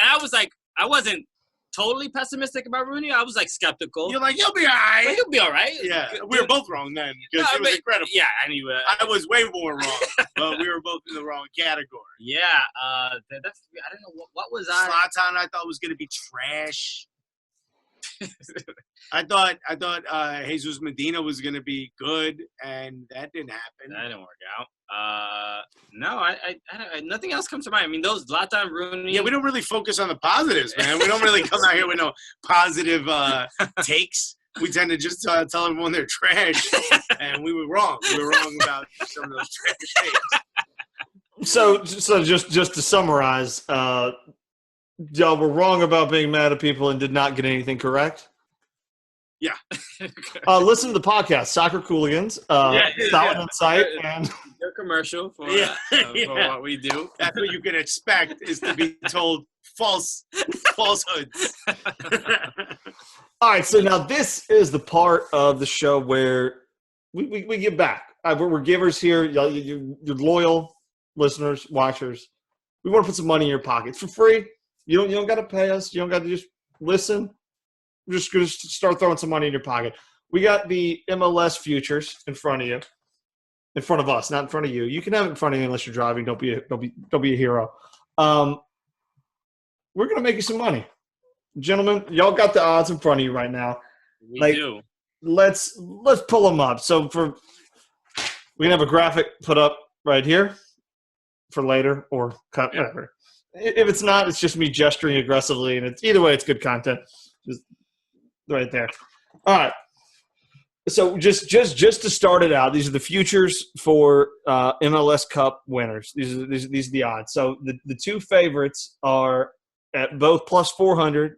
I was like, I wasn't totally pessimistic about Rooney. I was like skeptical. You're like, you'll be all right. But he'll be all right. Yeah. We were both wrong then because it was incredible. Yeah, anyway. I was way more wrong, but we were both in the wrong category. Yeah. I don't know. What was I? Zlatan, I thought was going to be trash. I thought Jesus Medina was going to be good, and that didn't happen. That didn't work out. No, I nothing else comes to mind. I mean, those Zlatan, Rooney. Yeah, we don't really focus on the positives, man. We don't really come out here with no positive takes. We tend to just tell everyone they're trash, and we were wrong. We were wrong about some of those trash takes. So just to summarize, y'all were wrong about being mad at people and did not get anything correct? Yeah. Listen to the podcast, Soccer Cooligans. Solid insight and Their commercial for, Yeah. for what we do. That's what you can expect is to be told falsehoods. all right. So now this is the part of the show where we give back. We're givers here. You're loyal listeners, watchers. We want to put some money in your pockets for free. You don't got to pay us. You don't got to just listen. We're just going to start throwing some money in your pocket. We got the MLS futures in front of you, in front of us, not in front of you. You can have it in front of you unless you're driving. Don't be a hero. We're going to make you some money, gentlemen. Y'all got the odds in front of you right now. We do. Let's pull them up. So we can have a graphic put up right here for later or cut whatever. If it's not, it's just me gesturing aggressively, and it's either way, it's good content. Just right there. All right. So just to start it out, these are the futures for MLS Cup winners. These are the odds. So the two favorites are at both plus 400,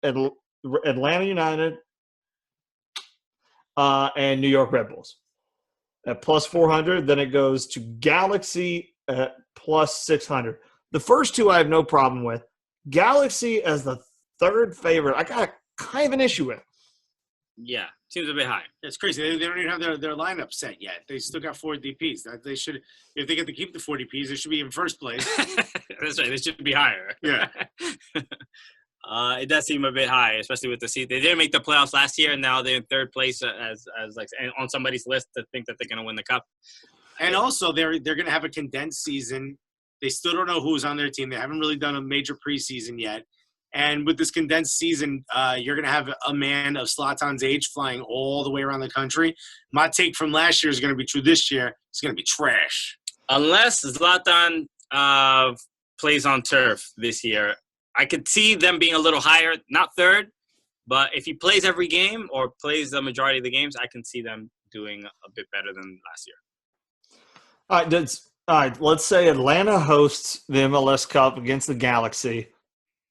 Atlanta United and New York Red Bulls. At plus 400, then it goes to Galaxy at plus 600. The first two I have no problem with. Galaxy as the third favorite, I got kind of an issue with. Yeah, seems a bit high. It's crazy. They don't even have their lineup set yet. They still got 4 DPs. They should, if they get to keep the 4 DPs, they should be in first place. That's right. They should be higher. Yeah. It does seem a bit high, especially with the seat. They didn't make the playoffs last year, and now they're in third place as like on somebody's list to think that they're going to win the cup. And also, they're going to have a condensed season. They still don't know who's on their team. They haven't really done a major preseason yet. And with this condensed season, you're going to have a man of Zlatan's age flying all the way around the country. My take from last year is going to be true this year. It's going to be trash. Unless Zlatan plays on turf this year, I could see them being a little higher, not third, but if he plays every game or plays the majority of the games, I can see them doing a bit better than last year. All right, let's say Atlanta hosts the MLS Cup against the Galaxy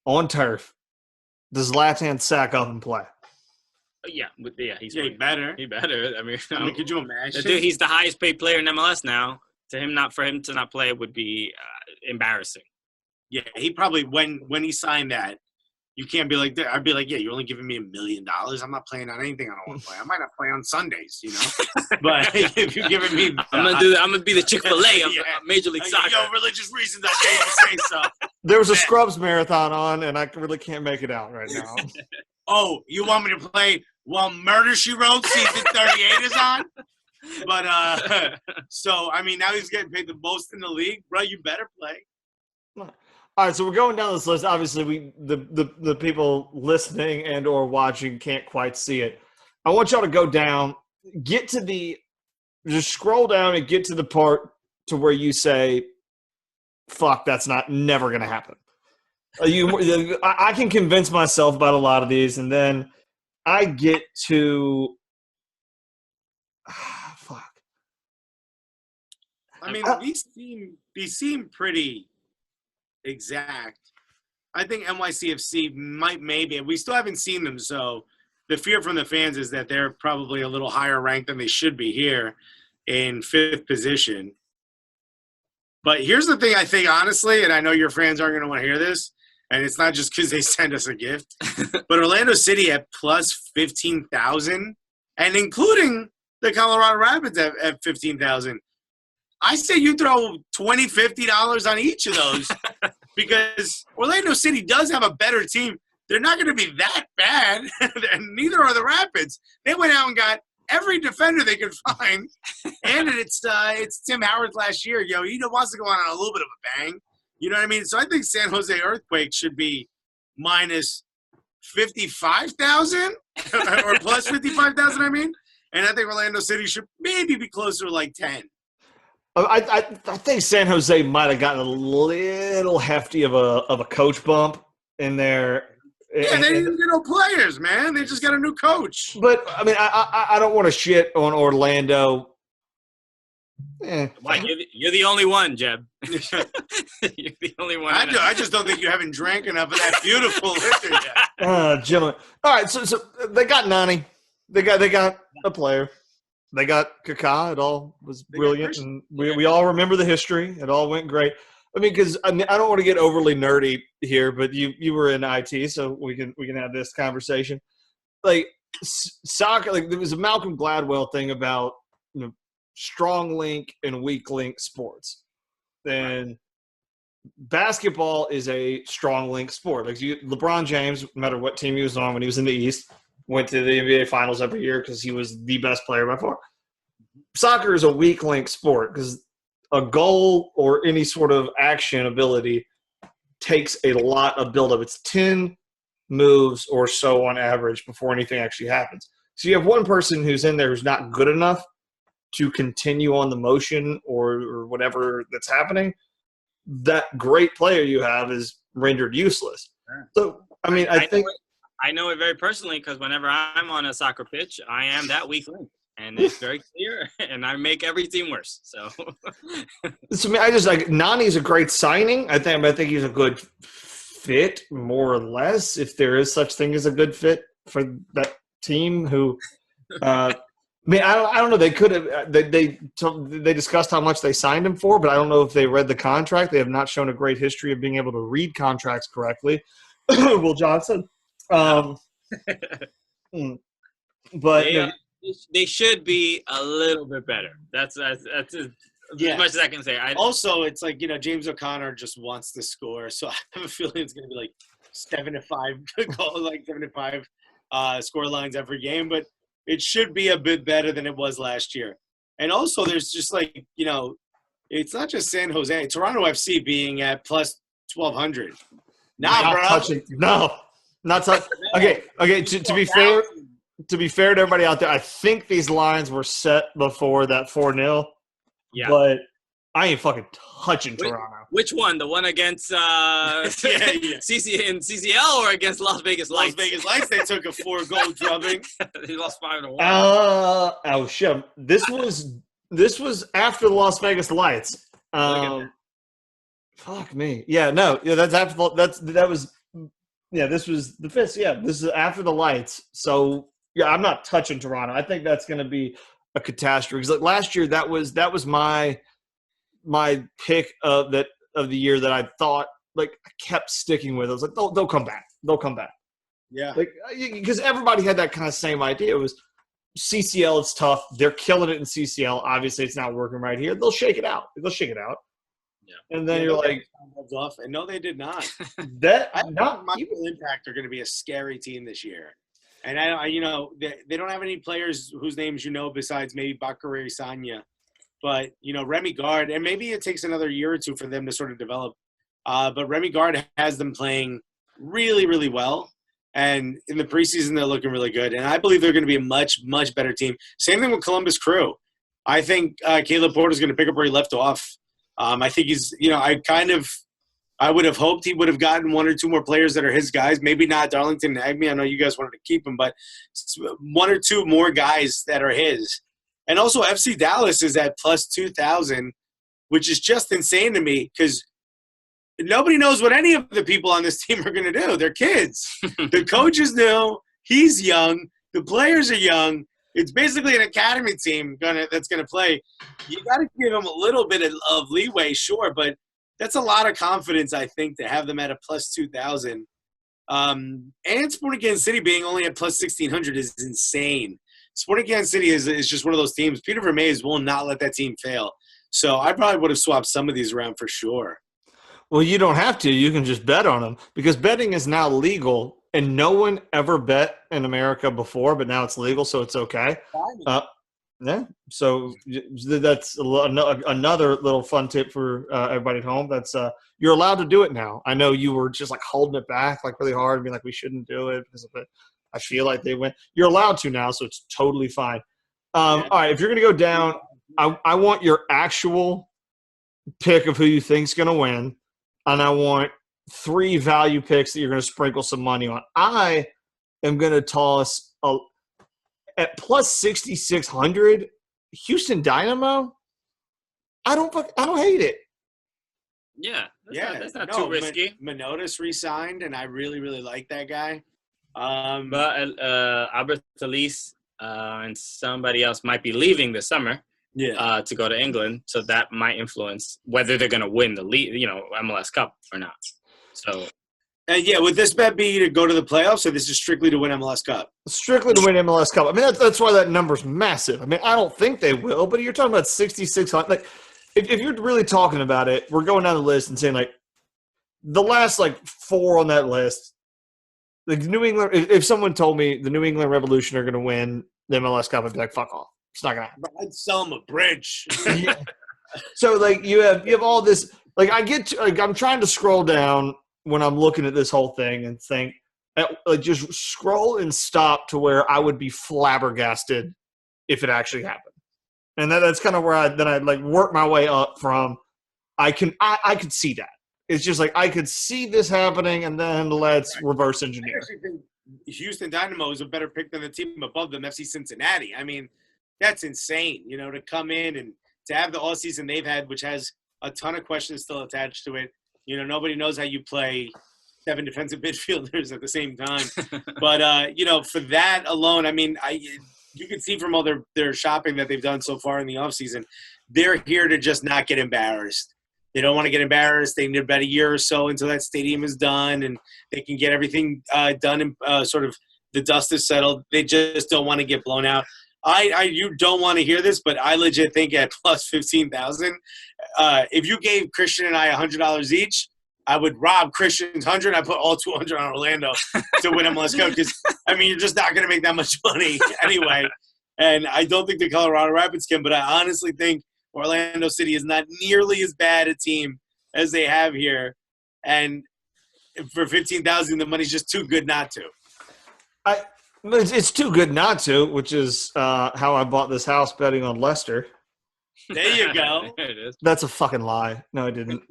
on turf. Does Zlatan sack up and play? Yeah, he's better. He better. I mean, could you imagine? Dude, he's the highest paid player in MLS now. For him to not play would be embarrassing. Yeah, he probably when he signed that, you can't be like that. I'd be like, yeah, you're only giving me $1 million. I'm not playing on anything I don't want to play. I might not play on Sundays, But if you're giving me, I'm gonna be the Chick-fil-A of Major League Soccer. Yo, religious reasons I can't even say so. There was a Scrubs marathon on, and I really can't make it out right now. Oh, you want me to play while Murder, She Wrote season 38 is on? But so I mean, now he's getting paid the most in the league, bro. You better play. All right, so we're going down this list. Obviously, the people listening and or watching can't quite see it. I want y'all to go down, just scroll down and get to the part to where you say, "Fuck, that's never going to happen." I can convince myself about a lot of these, and then I get to fuck. I mean, these seem pretty exact. I think NYCFC maybe. We still haven't seen them, so the fear from the fans is that they're probably a little higher ranked than they should be here in 5th position. But here's the thing I think, honestly, and I know your fans aren't going to want to hear this, and it's not just because they send us a gift, but Orlando City at plus 15,000, and including the Colorado Rapids at 15,000. I say you throw $20, $50 on each of those because Orlando City does have a better team. They're not going to be that bad, and neither are the Rapids. They went out and got every defender they could find, and it's Tim Howard last year. He wants to go on a little bit of a bang. You know what I mean? So I think San Jose Earthquake should be minus 55,000 or plus 55,000, I mean. And I think Orlando City should maybe be closer to like 10. I think San Jose might have gotten a little hefty of a coach bump in there. Yeah, they didn't get no players, man. They just got a new coach. But I mean, I don't want to shit on Orlando. Why, you're the only one, Jeb. You're the only one. I just don't think you haven't drank enough of that beautiful liquor yet. Gentlemen. All right, so they got Nani. They got a player. They got Kaká. It all was brilliant, and we all remember the history. It all went great. I mean, because I don't want to get overly nerdy here, but you were in IT, so we can have this conversation. Like soccer, like there was a Malcolm Gladwell thing about strong link and weak link sports, and basketball is a strong link sport. Like LeBron James, no matter what team he was on when he was in the East, went to the NBA Finals every year because he was the best player by far. Soccer is a weak link sport because a goal or any sort of action ability takes a lot of buildup. It's 10 moves or so on average before anything actually happens. So you have one person who's in there who's not good enough to continue on the motion or whatever that's happening. That great player you have is rendered useless. So, I mean, I think I know it very personally because whenever I'm on a soccer pitch, I am that weak link, and it's very clear, and I make every team worse. So, I just like Nani's a great signing. I think he's a good fit, more or less, if there is such thing as a good fit for that team. Who, I don't know. They could have. They discussed how much they signed him for, but I don't know if they read the contract. They have not shown a great history of being able to read contracts correctly. Will Johnson. But they should be a little bit better. That's as much as I can say. Also, it's like James O'Connor just wants to score, so I have a feeling it's going to be like 7-5 goals, like 7-5 score lines every game. But it should be a bit better than it was last year. And also, there's just it's not just San Jose, Toronto FC being at plus 1,200. Not touching. Okay. To be fair to everybody out there, I think these lines were set before that 4-0. Yeah. But I ain't fucking touching Toronto. Which one? The one against CCL or against Las Vegas Lights? Las Vegas Lights, they took a 4-goal drubbing. They lost 5-1. Oh shit! This was after the Las Vegas Lights. Fuck me. Yeah, no. Yeah, that's after that was. Yeah, this was the fifth. Yeah, this is after the Lights. So yeah, I'm not touching Toronto. I think that's going to be a catastrophe. Because last year, that was my pick of the year that I thought I kept sticking with. I was like, they'll come back. They'll come back. Yeah. Because everybody had that kind of same idea. It was CCL. It's tough. They're killing it in CCL. Obviously, it's not working right here. They'll shake it out. Yeah. And then you're like, off. And no, they did not. Michael Impact are going to be a scary team this year. And they don't have any players whose names besides maybe Bakary Sagna. But, Remy Gard, and maybe it takes another year or two for them to sort of develop. But Remy Gard has them playing really, really well. And in the preseason, they're looking really good. And I believe they're going to be a much, much better team. Same thing with Columbus Crew. I think Caleb Porter's going to pick up where he left off. I think he's, I would have hoped he would have gotten one or two more players that are his guys. Maybe not Darlington and Agme. I know you guys wanted to keep him, but one or two more guys that are his. And also FC Dallas is at plus 2,000, which is just insane to me because nobody knows what any of the people on this team are going to do. They're kids. The coach is new. He's young. The players are young. It's basically an academy team that's going to play. You got to give them a little bit of leeway, sure, but that's a lot of confidence, I think, to have them at a plus 2,000. And Sporting Kansas City being only at plus 1,600 is insane. Sporting Kansas City is just one of those teams. Peter Vermees will not let that team fail. So I probably would have swapped some of these around for sure. Well, you don't have to. You can just bet on them because betting is now legal, and no one ever bet in America before, but now it's legal, so it's okay. Yeah. So that's another little fun tip for everybody at home. That's you're allowed to do it now. I know you were just holding it back really hard, being we shouldn't do it because of it. I feel like they win. You're allowed to now, so it's totally fine. All right, if you're going to go down, I want your actual pick of who you think's going to win, and I want 3 value picks that you're going to sprinkle some money on. I am going to toss at plus 6,600 Houston Dynamo. I don't hate it. Yeah, that's not too risky. Manotas re-signed, and I really, really like that guy. But Albert Elise and somebody else might be leaving this summer to go to England, so that might influence whether they're going to win the league, MLS Cup or not. So, and would this bet be to go to the playoffs, or this is strictly to win MLS Cup? Strictly to win MLS Cup. I mean, that's why that number's massive. I mean, I don't think they will, but you're talking about 6,600. Like, if you're really talking about it, we're going down the list and saying, like, the last, like, 4 on that list, the New England – if someone told me the New England Revolution are going to win the MLS Cup, I'd be like, fuck off. It's not going to happen. I'd sell them a bridge. Yeah. So, like, you have all this – like, I'm trying to scroll down when I'm looking at this whole thing and think – like just scroll and stop to where I would be flabbergasted if it actually happened, and that's kind of where I'd like work my way up from. I could see that. It's just like I could see this happening, and then let's reverse engineer. I actually think Houston Dynamo is a better pick than the team above them, FC Cincinnati. I mean, that's insane. To come in and to have the all season they've had, which has a ton of questions still attached to it. Nobody knows how you play 7 defensive midfielders at the same time. But, for that alone, I mean, you can see from all their shopping that they've done so far in the offseason, they're here to just not get embarrassed. They don't want to get embarrassed. They need about a year or so until that stadium is done and they can get everything done and sort of the dust is settled. They just don't want to get blown out. You don't want to hear this, but I legit think at plus 15,000, if you gave Christian and I $100 each, I would rob Christian's 100. I put all 200 on Orlando to win MLS Cup because, I mean, you're just not going to make that much money anyway. And I don't think the Colorado Rapids can, but I honestly think Orlando City is not nearly as bad a team as they have here. And for 15,000, the money's just too good not to. It's too good not to, which is how I bought this house betting on Leicester. There you go. There it is. That's a fucking lie. No, I didn't.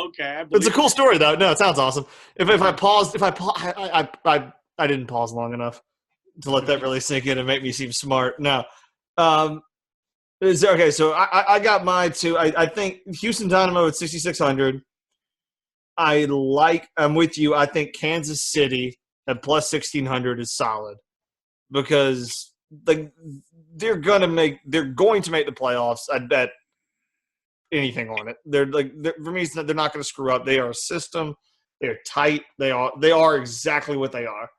Okay. It's a cool story, though. No, it sounds awesome. If I paused, I didn't pause long enough to let that really sink in and make me seem smart. No. Okay, so I got my two. I think Houston Dynamo at 6,600. I'm with you. I think Kansas City at plus 1,600 is solid because they're going to make the playoffs. I'd bet anything on it. For me, they're not going to screw up. They are a system. They're tight. They are exactly what they are.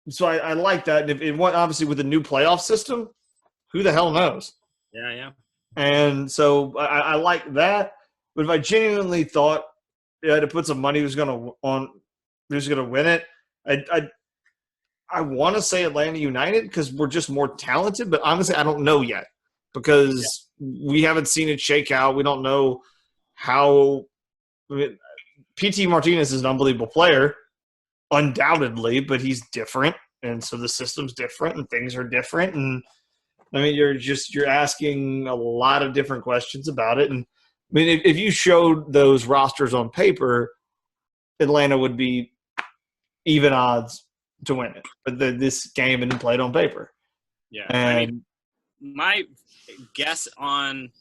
So I like that. And if obviously with the new playoff system, who the hell knows? Yeah. And so I like that. But if I genuinely thought to put some money who's going to win it, I want to say Atlanta United because we're just more talented. But honestly, I don't know yet because we haven't seen it shake out. We don't know how. P.T. Martinez is an unbelievable player, undoubtedly, but he's different, and so the system's different and things are different. And I mean, you're asking a lot of different questions about it. And I mean, if you showed those rosters on paper, Atlanta would be even odds to win it. But this game isn't played on paper. Yeah. And I mean, my guess on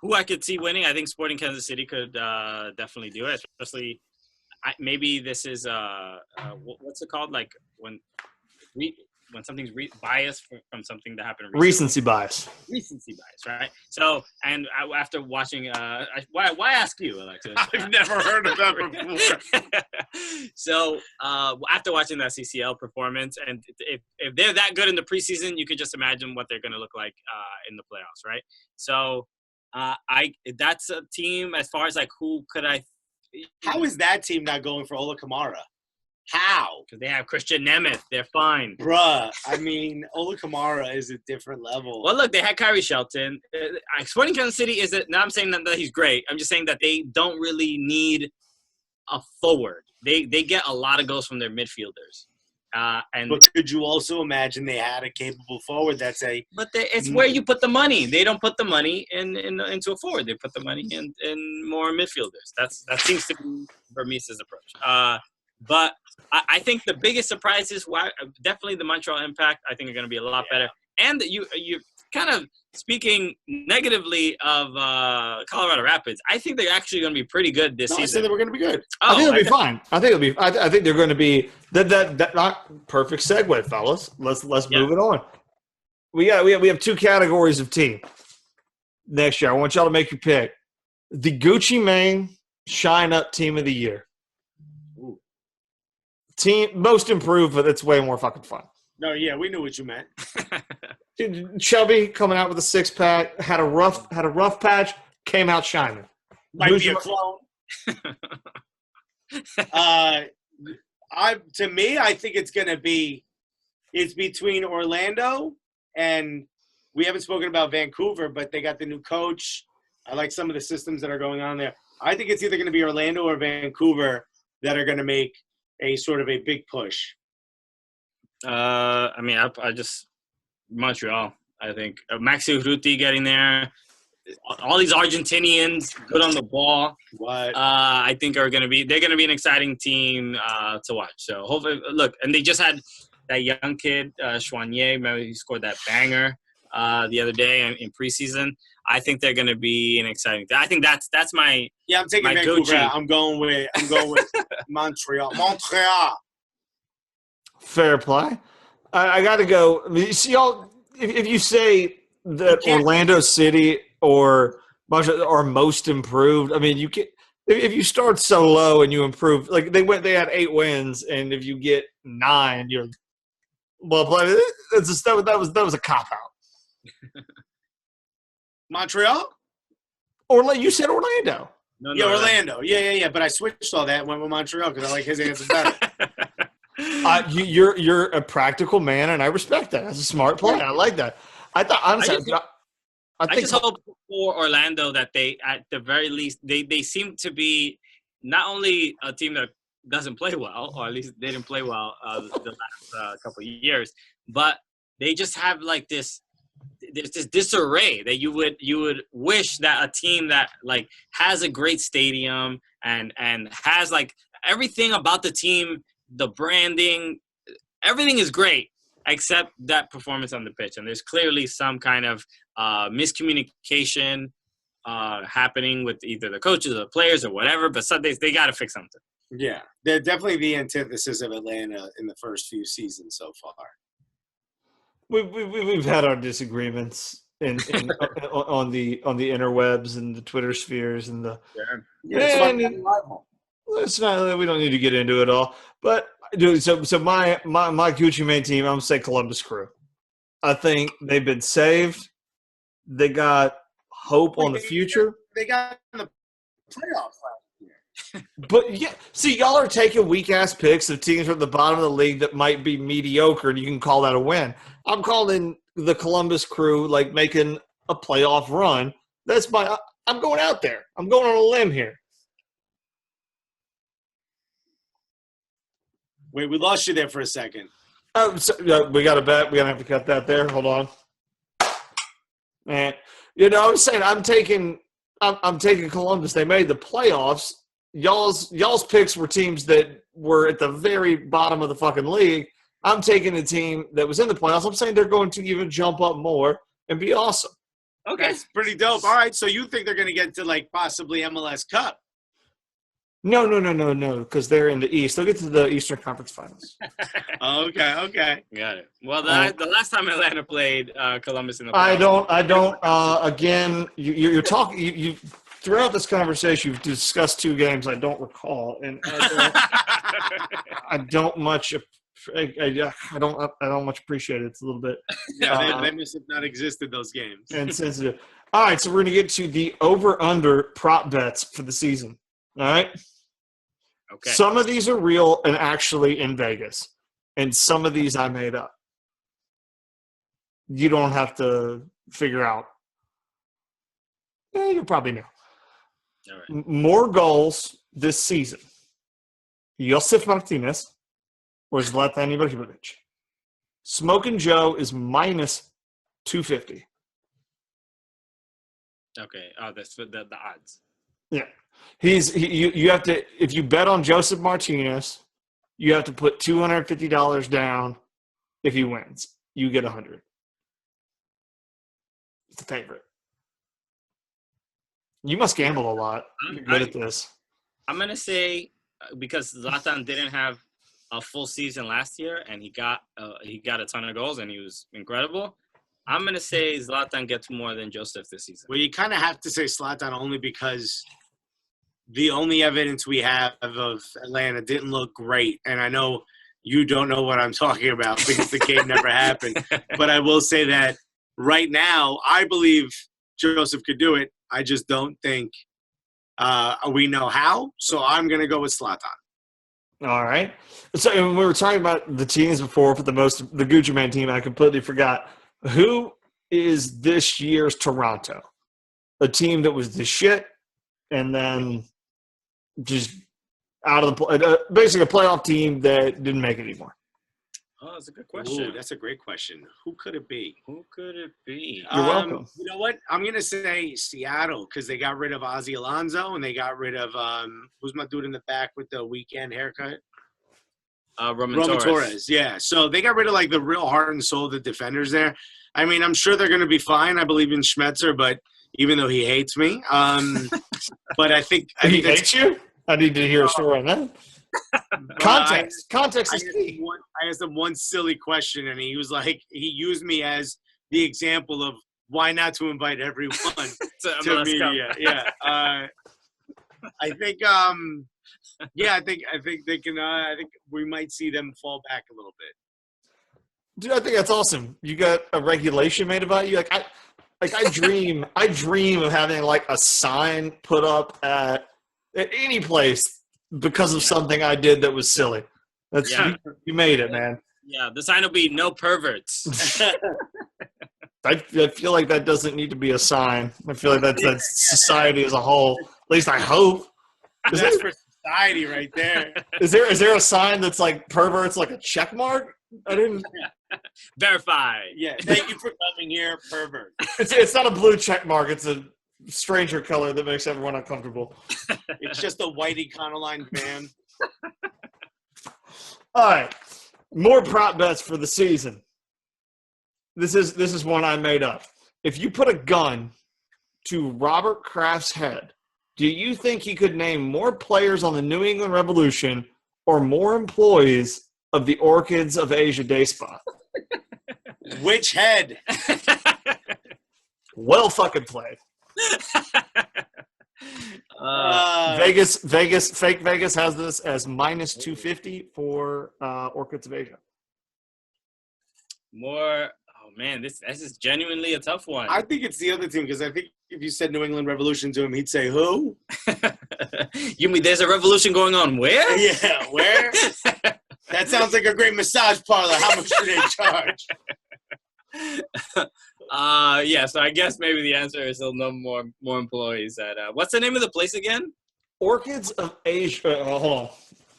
who I could see winning, I think Sporting Kansas City could definitely do it, especially maybe this is what's it called? Like when something's biased from something that happened recently. Recency bias, right? So, and after watching, why ask you, Alexis? I've never heard of that before. So, after watching that CCL performance, and if they're that good in the preseason, you can just imagine what they're going to look like in the playoffs, right? So, that's a team as far as like who could I? How is that team not going for Ola Kamara? How? Because they have Christian Nemeth. They're fine. Bruh, I mean, Ola Kamara is a different level. Well, look, they had Kyrie Shelton. Sporting Kansas City now I'm saying that he's great. I'm just saying that they don't really need a forward. They get a lot of goals from their midfielders. But could you also imagine they had a capable forward that's a – But it's where you put the money. They don't put the money into a forward. They put the money in more midfielders. That seems to be Vermees's approach. But I think the biggest surprise is definitely the Montreal Impact. I think are going to be a lot better. And kind of speaking negatively of Colorado Rapids, I think they're actually going to be pretty good this I said season. that we're going to be good. I think it'll be fine. I think they're going to be that not perfect segue, fellas. Let's move it on. We have two categories of team next year. I want y'all to make your pick. The Gucci Mane Shine Up Team of the Year. Ooh. Team most improved, but it's way more fucking fun. No, yeah, we knew what you meant. Dude, Chubby coming out with a 6-pack, had a rough patch, came out shining. Might be a clone. I think it's going to be it's between Orlando and we haven't spoken about Vancouver, but they got the new coach. I like some of the systems that are going on there. I think it's either going to be Orlando or Vancouver that are going to make a sort of a big push. I just Montreal. I think Maxi Urruti getting there. All these Argentinians good on the ball. What? I think they're going to be an exciting team to watch. So hopefully, look, and they just had that young kid Chouanier. Remember he scored that banger the other day in preseason. I think they're going to be an exciting thing. I think that's my I'm taking my Vancouver. Gucci. I'm going with Montreal. Montreal. Fair play. I got to go. I mean, you see, y'all, if you say that Orlando City or Montreal are most improved, I mean, you can. If you start so low and you improve, like they had 8 wins, and if you get 9, you're well played. That was a cop out. Montreal? You said Orlando. No, Orlando. Yeah. But I switched all that and went with Montreal because I like his answer better. You're a practical man, and I respect that. That's a smart play. I like that. I thought honestly, I just hope for Orlando that they, at the very least, they seem to be not only a team that doesn't play well, or at least they didn't play well the last couple of years, but they just have like this. There's this disarray that you would wish that a team that like has a great stadium and has like everything about the team, the branding, everything is great except that performance on the pitch. And there's clearly some kind of miscommunication happening with either the coaches or the players or whatever. But they got to fix something. Yeah, they're definitely the antithesis of Atlanta in the first few seasons so far. We've had our disagreements on the interwebs and the Twitter spheres and the it's not. We don't need to get into it all. But dude, so my Gucci Mane team, I'm gonna say Columbus Crew. I think they've been saved. They got hope on the future. They got in the playoffs last year. But yeah, see, y'all are taking weak ass picks of teams from the bottom of the league that might be mediocre, and you can call that a win. I'm calling the Columbus Crew like making a playoff run. I'm going out there. I'm going on a limb here. Wait, we lost you there for a second. Oh, we got a bet. We're gonna have to cut that there. Hold on, man. I was saying I'm taking Columbus. They made the playoffs. Y'all's picks were teams that were at the very bottom of the fucking league. I'm taking a team that was in the playoffs. I'm saying they're going to even jump up more and be awesome. Okay, that's pretty dope. All right, so you think they're going to get to like possibly MLS Cup? No, because they're in the East. They'll get to the Eastern Conference Finals. Okay. Got it. Well, the last time Atlanta played Columbus in the playoffs. I don't. Again, you're talking. You throughout this conversation, you've discussed 2 games I don't recall, and I don't much appreciate it. It's a little bit. Yeah, they must have not existed those games. And sensitive. All right, so we're gonna get to the over/under prop bets for the season. All right. Okay. Some of these are real and actually in Vegas, and some of these I made up. You don't have to figure out. You probably know. All right. More goals this season. Josef Martinez or Zlatan Ibrahimovic. Smoking Joe is minus 250. Okay. Oh, that's the odds. Yeah. You have to, if you bet on Josef Martinez, you have to put $250 down. If he wins, you get 100. the favorite. You must gamble a lot. You're good at this. I'm going to say because Zlatan didn't have a full season last year and he got a ton of goals and he was incredible. I'm going to say Zlatan gets more than Joseph this season. Well, you kind of have to say Zlatan only because the only evidence we have of Atlanta didn't look great. And I know you don't know what I'm talking about because the game never happened. But I will say that right now, I believe Joseph could do it. I just don't think we know how. So I'm going to go with Zlatan. All right. So and we were talking about the teams before for the Gucci Man team. I completely forgot. Who is this year's Toronto? A team that was the shit and then just out of the basically a playoff team that didn't make it anymore. Oh, that's a good question. Ooh, that's a great question. Who could it be? Who could it be? You're welcome. You know what? I'm going to say Seattle because they got rid of Ozzie Alonso and they got rid of who's my dude in the back with the weekend haircut? Roman Torres. Yeah. So they got rid of like the real heart and soul of the defenders there. I mean, I'm sure they're going to be fine. I believe in Schmetzer, but even though he hates me, but I think he hates you. I need to hear a story on that. Context is key. I asked him one silly question, and he was like, he used me as the example of why not to invite everyone to media. Yeah. I think, I think they can. I think we might see them fall back a little bit. Dude, I think that's awesome. You got a regulation made about you. I dream of having like a sign put up at any place because of something I did that was silly. That's you made it, man. Yeah, the sign will be no perverts. I feel like that doesn't need to be a sign. I feel like that's society as a whole. At least I hope. That's for society right there. Is there a sign that's like perverts, like a check mark? I didn't verify. Yeah, thank you for coming here, pervert. It's not a blue check mark. It's a stranger color that makes everyone uncomfortable. It's just a white Econoline van. All right, more prop bets for the season. This is one I made up. If you put a gun to Robert Kraft's head, do you think he could name more players on the New England Revolution or more employees of the Orchids of Asia Day Spa? Which head? Well fucking played. Fake Vegas has this as minus 250 for Orchids of Asia. Oh man, this is genuinely a tough one. I think it's the other team because I think if you said New England Revolution to him, he'd say who? You mean there's a revolution going on where? Yeah, where? That sounds like a great massage parlor. How much do they charge? So I guess maybe the answer is still no more employees at what's the name of the place again? Orchids of Asia. Hold on.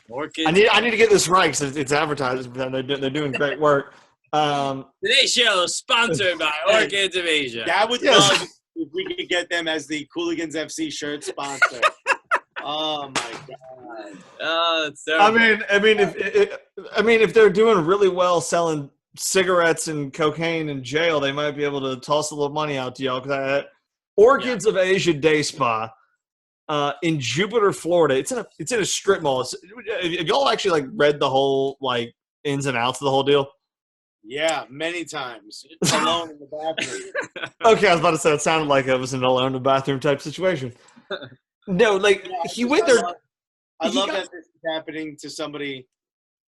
Orchids. I need to get this right because it's advertised. They're doing great work. Today's show is sponsored by Orchids of Asia. That would love if we could get them as the Cooligans FC shirt sponsor. Oh my god! Oh, it's terrible. I mean, if they're doing really well selling cigarettes and cocaine in jail, they might be able to toss a little money out to y'all. Because Orchids of Asia Day Spa in Jupiter, Florida. It's in a strip mall. Have y'all actually like read the whole like ins and outs of the whole deal? Yeah, many times. Alone in the bathroom. Okay, I was about to say it sounded like it was an alone in the bathroom type situation. No, like he went there. I love that this is happening to somebody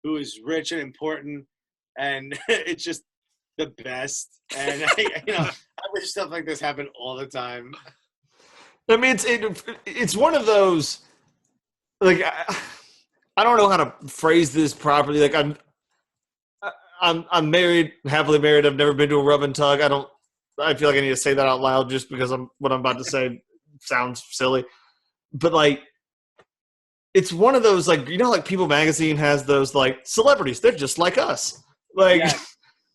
who is rich and important, and it's just the best. And I wish stuff like this happened all the time. I mean, it's one of those. Like I don't know how to phrase this properly. Like I'm married, happily married. I've never been to a rub and tug. I feel like I need to say that out loud just because what I'm about to say sounds silly. But like, it's one of those like like People Magazine has those like celebrities. They're just like us. Like,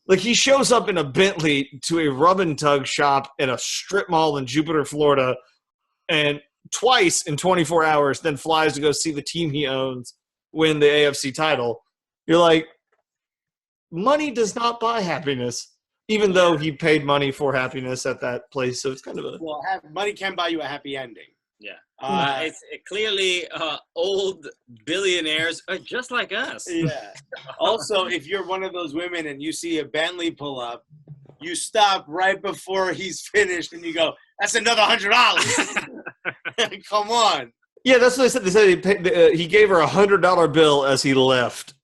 like he shows up in a Bentley to a rub and tug shop at a strip mall in Jupiter, Florida, and twice in 24 hours, then flies to go see the team he owns win the AFC title. You're like, money does not buy happiness. even though he paid money for happiness at that place. So it's kind of a Well, money can buy you a happy ending. Yeah. Uh, Clearly old billionaires are just like us. Yeah. Also, if you're one of those women and you see a Bentley pull up, you stop right before he's finished and you go, "That's another $100." Come on. yeah. That's what they said. They said he gave her $100 bill as he left,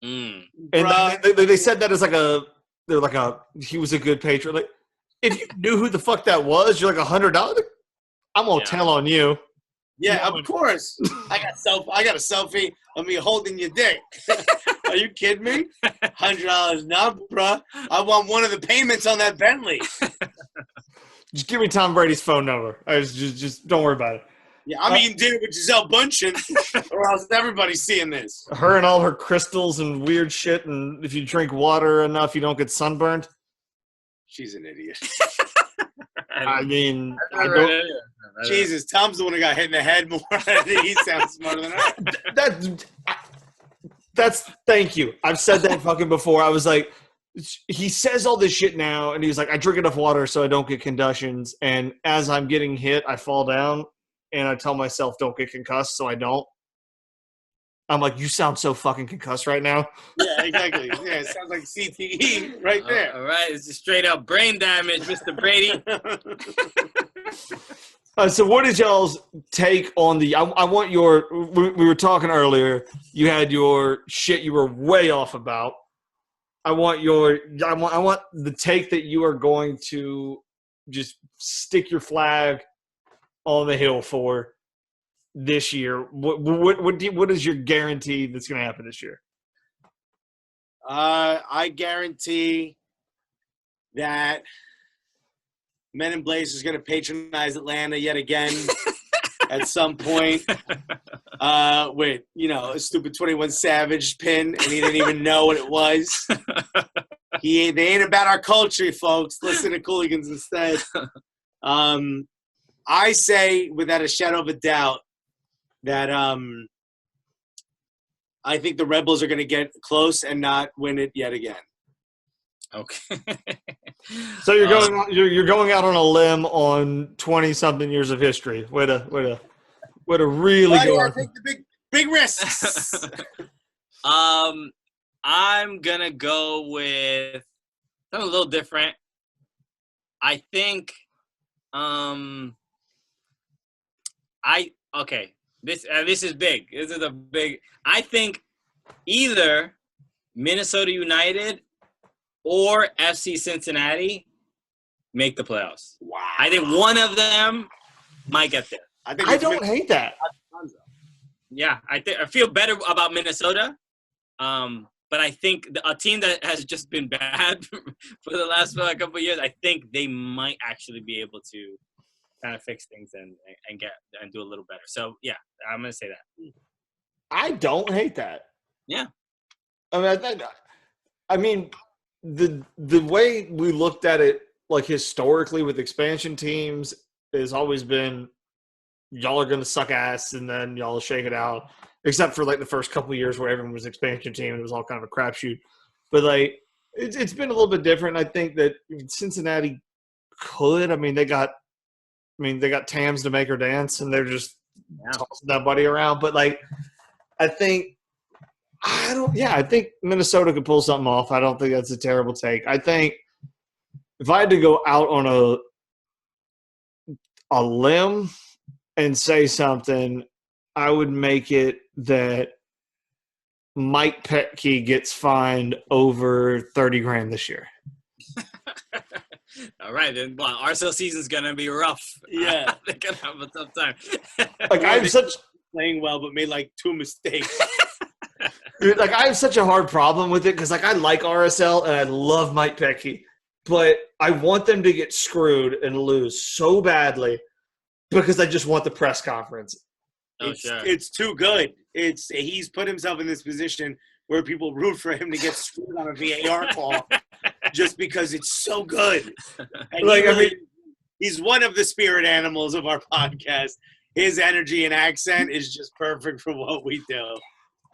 Mm. and Bruh. they said that as he was a good patron. Like, if you knew who the fuck that was, you're like $100. I'm gonna tell on you. Yeah, of course. I got a selfie of me holding your dick. Are you kidding me? $100 now, bruh. I want one of the payments on that Bentley. Just give me Tom Brady's phone number. I just don't worry about it. Yeah, I'm eating dinner with Giselle Bundchen, or else everybody's seeing this. Her and all her crystals and weird shit, and if you drink water enough, you don't get sunburned. She's an idiot. I mean, Jesus, Tom's the one who got hit in the head more. He sounds smarter than her. That's thank you. I've said that fucking before. I was like, he says all this shit now, and he's like, I drink enough water so I don't get concussions, and as I'm getting hit, I fall down, and I tell myself don't get concussed, so I don't. I'm like, you sound so fucking concussed right now. Yeah, exactly. Yeah, it sounds like CTE right there. All right, it's just straight up brain damage, Mr. Brady. So what is y'all's take on the I want your we were talking earlier, you had your shit you were way off about. I want the take that you are going to just stick your flag on the hill for this year. What is your guarantee that's going to happen this year? I guarantee that Men in Blaze is going to patronize Atlanta yet again at some point with, a stupid 21 Savage pin, and he didn't even know what it was. They ain't about our culture, folks. Listen to Cooligans instead. I say, without a shadow of a doubt, that I think the Rebels are going to get close and not win it yet again. Okay. So you're going out on a lim on 20-something years of history. Way to really go. I take the big risks. I'm gonna go with something a little different. I think this is big. This is a big. I think either Minnesota United or FC Cincinnati make the playoffs. Wow. I think one of them might get there. I don't hate that. Yeah, I feel better about Minnesota, but I think a team that has just been bad for the last couple of years, I think they might actually be able to kind of fix things and do a little better. So yeah, I'm gonna say that. I don't hate that. Yeah. I mean, the way we looked at it, like historically with expansion teams, has always been y'all are going to suck ass and then y'all shake it out, except for like the first couple of years where everyone was expansion team and it was all kind of a crapshoot. But like it's been a little bit different. I think that Cincinnati could. They got Tams to make her dance, and they're just tossing that buddy around. But like, I think Minnesota could pull something off. I don't think that's a terrible take. I think if I had to go out on a limb and say something, I would make it that Mike Petke gets fined over $30,000 this year. All right, then. Well, RSL season's gonna be rough. Yeah, they're gonna have a tough time. Like I'm playing well, but made like 2 mistakes. Dude, like I have such a hard problem with it because like I like RSL and I love Mike Petke, but I want them to get screwed and lose so badly because I just want the press conference. It's too good. He's put himself in this position where people root for him to get screwed on a VAR call just because it's so good. And he's one of the spirit animals of our podcast. His energy and accent is just perfect for what we do.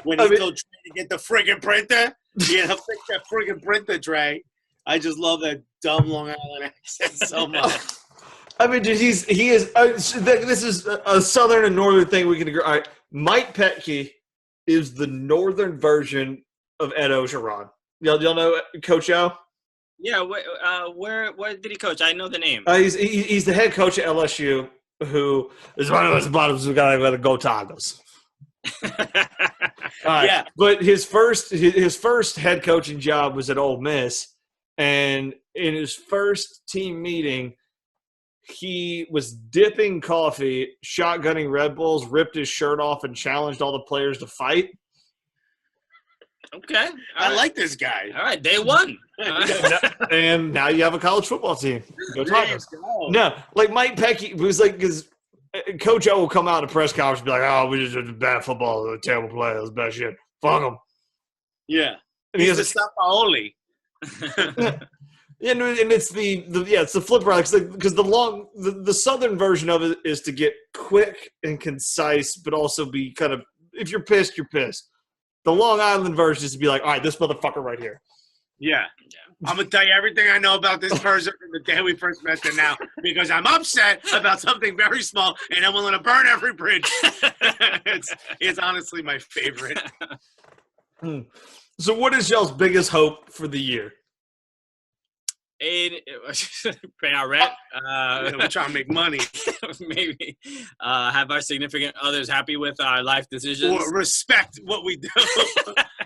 When he told Trey to get the friggin' printer, fix that friggin' printer, Trey. I just love that dumb Long Island accent so much. I mean, dude, he is. This is a southern and northern thing we can agree. All right, Mike Petke is the northern version of Ed Ogeron. Y'all know Coach O? Yeah, where did he coach? I know the name. He's the head coach at LSU, who is one of those bottoms who got to go Tigers. Yeah, but his first head coaching job was at Ole Miss, and in his first team meeting, he was dipping coffee, shotgunning Red Bulls, ripped his shirt off, and challenged all the players to fight. Okay. I like this guy. All right, day one. And now you have a college football team. Go Tigers. Go. No, like Mike Petke was like, because Coach O will come out in a press conference and be like, "Oh, we just did bad football, terrible play, it was bad shit. Fuck them." Yeah. And he has the stuff Paoli. Yeah, and it's it's the flip around because the southern version of it is to get quick and concise, but also be kind of, if you're pissed, you're pissed. The Long Island version is to be like, all right, this motherfucker right here. Yeah. I'm going to tell you everything I know about this person from the day we first met to now, because I'm upset about something very small, and I'm willing to burn every bridge. It's honestly my favorite. So what is y'all's biggest hope for the year? Pay our rent. We're trying to make money. Maybe have our significant others happy with our life decisions. Or respect what we do.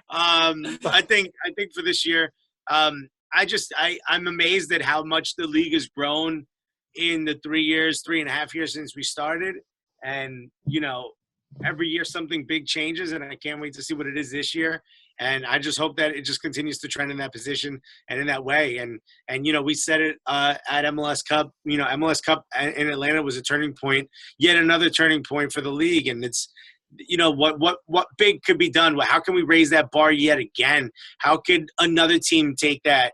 I think for this year, I'm amazed at how much the league has grown in the 3.5 years since we started. And, every year something big changes, and I can't wait to see what it is this year. And I just hope that it just continues to trend in that position and in that way. And we said it at MLS Cup. MLS Cup in Atlanta was a turning point, yet another turning point for the league. And it's, what big could be done? How can we raise that bar yet again? How could another team take that?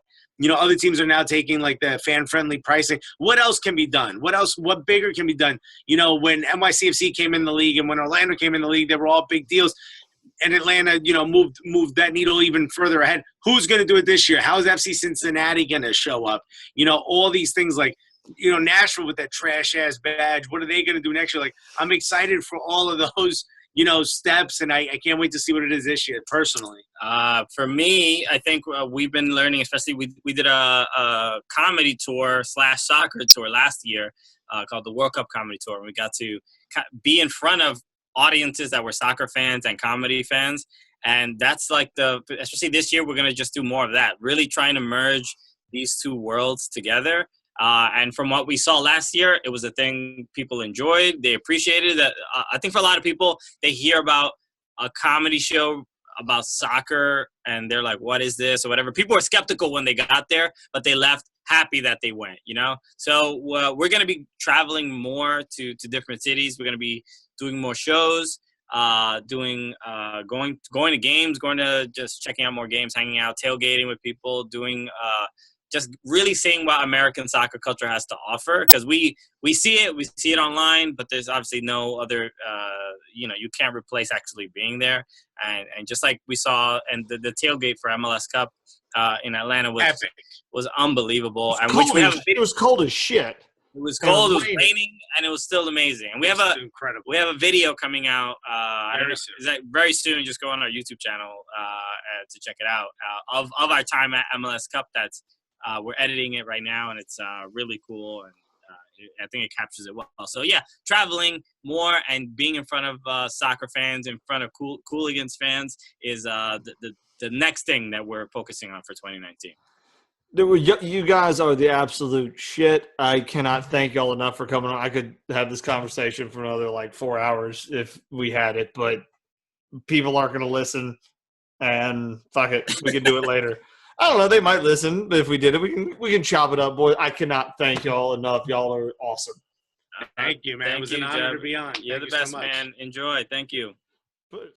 Other teams are now taking like the fan-friendly pricing. What else can be done? What bigger can be done? When NYCFC came in the league and when Orlando came in the league, they were all big deals. And Atlanta, moved that needle even further ahead. Who's going to do it this year? How is FC Cincinnati going to show up? All these things like, Nashville with that trash-ass badge. What are they going to do next year? Like, I'm excited for all of those, steps, and I can't wait to see what it is this year, personally. For me, I think we've been learning, especially we did a comedy tour / soccer tour last year called the World Cup Comedy Tour. And we got to be in front of audiences that were soccer fans and comedy fans. And that's like especially this year, we're going to just do more of that, really trying to merge these two worlds together. And from what we saw last year, it was a thing people enjoyed. They appreciated that. I think for a lot of people, they hear about a comedy show about soccer and they're like, what is this or whatever. People were skeptical when they got there, but they left happy that they went, So we're going to be traveling more to different cities. We're going to be doing more shows, going to games, going to just checking out more games, hanging out, tailgating with people, doing just really seeing what American soccer culture has to offer, because we see it online, but there's obviously no other, you can't replace actually being there. And just like we saw, and the tailgate for MLS Cup in Atlanta was unbelievable. It was cold as shit. It was cold, it was raining, and it was still amazing. And we have a video coming out very soon. Just go on our YouTube channel to check it out of our time at MLS Cup. That's we're editing it right now, and it's really cool, and I think it captures it well. So yeah, traveling more and being in front of soccer fans, in front of Cooligans fans is the next thing that we're focusing on for 2019. You guys are the absolute shit. I cannot thank y'all enough for coming on. I could have this conversation for another 4 hours if we had it, but people aren't going to listen, and fuck it, we can do it later. I don't know. They might listen, but if we did it, we can chop it up, boy. I cannot thank y'all enough. Y'all are awesome. Thank you, man. It was an honor to be on. You're the best, man. Enjoy. Thank you.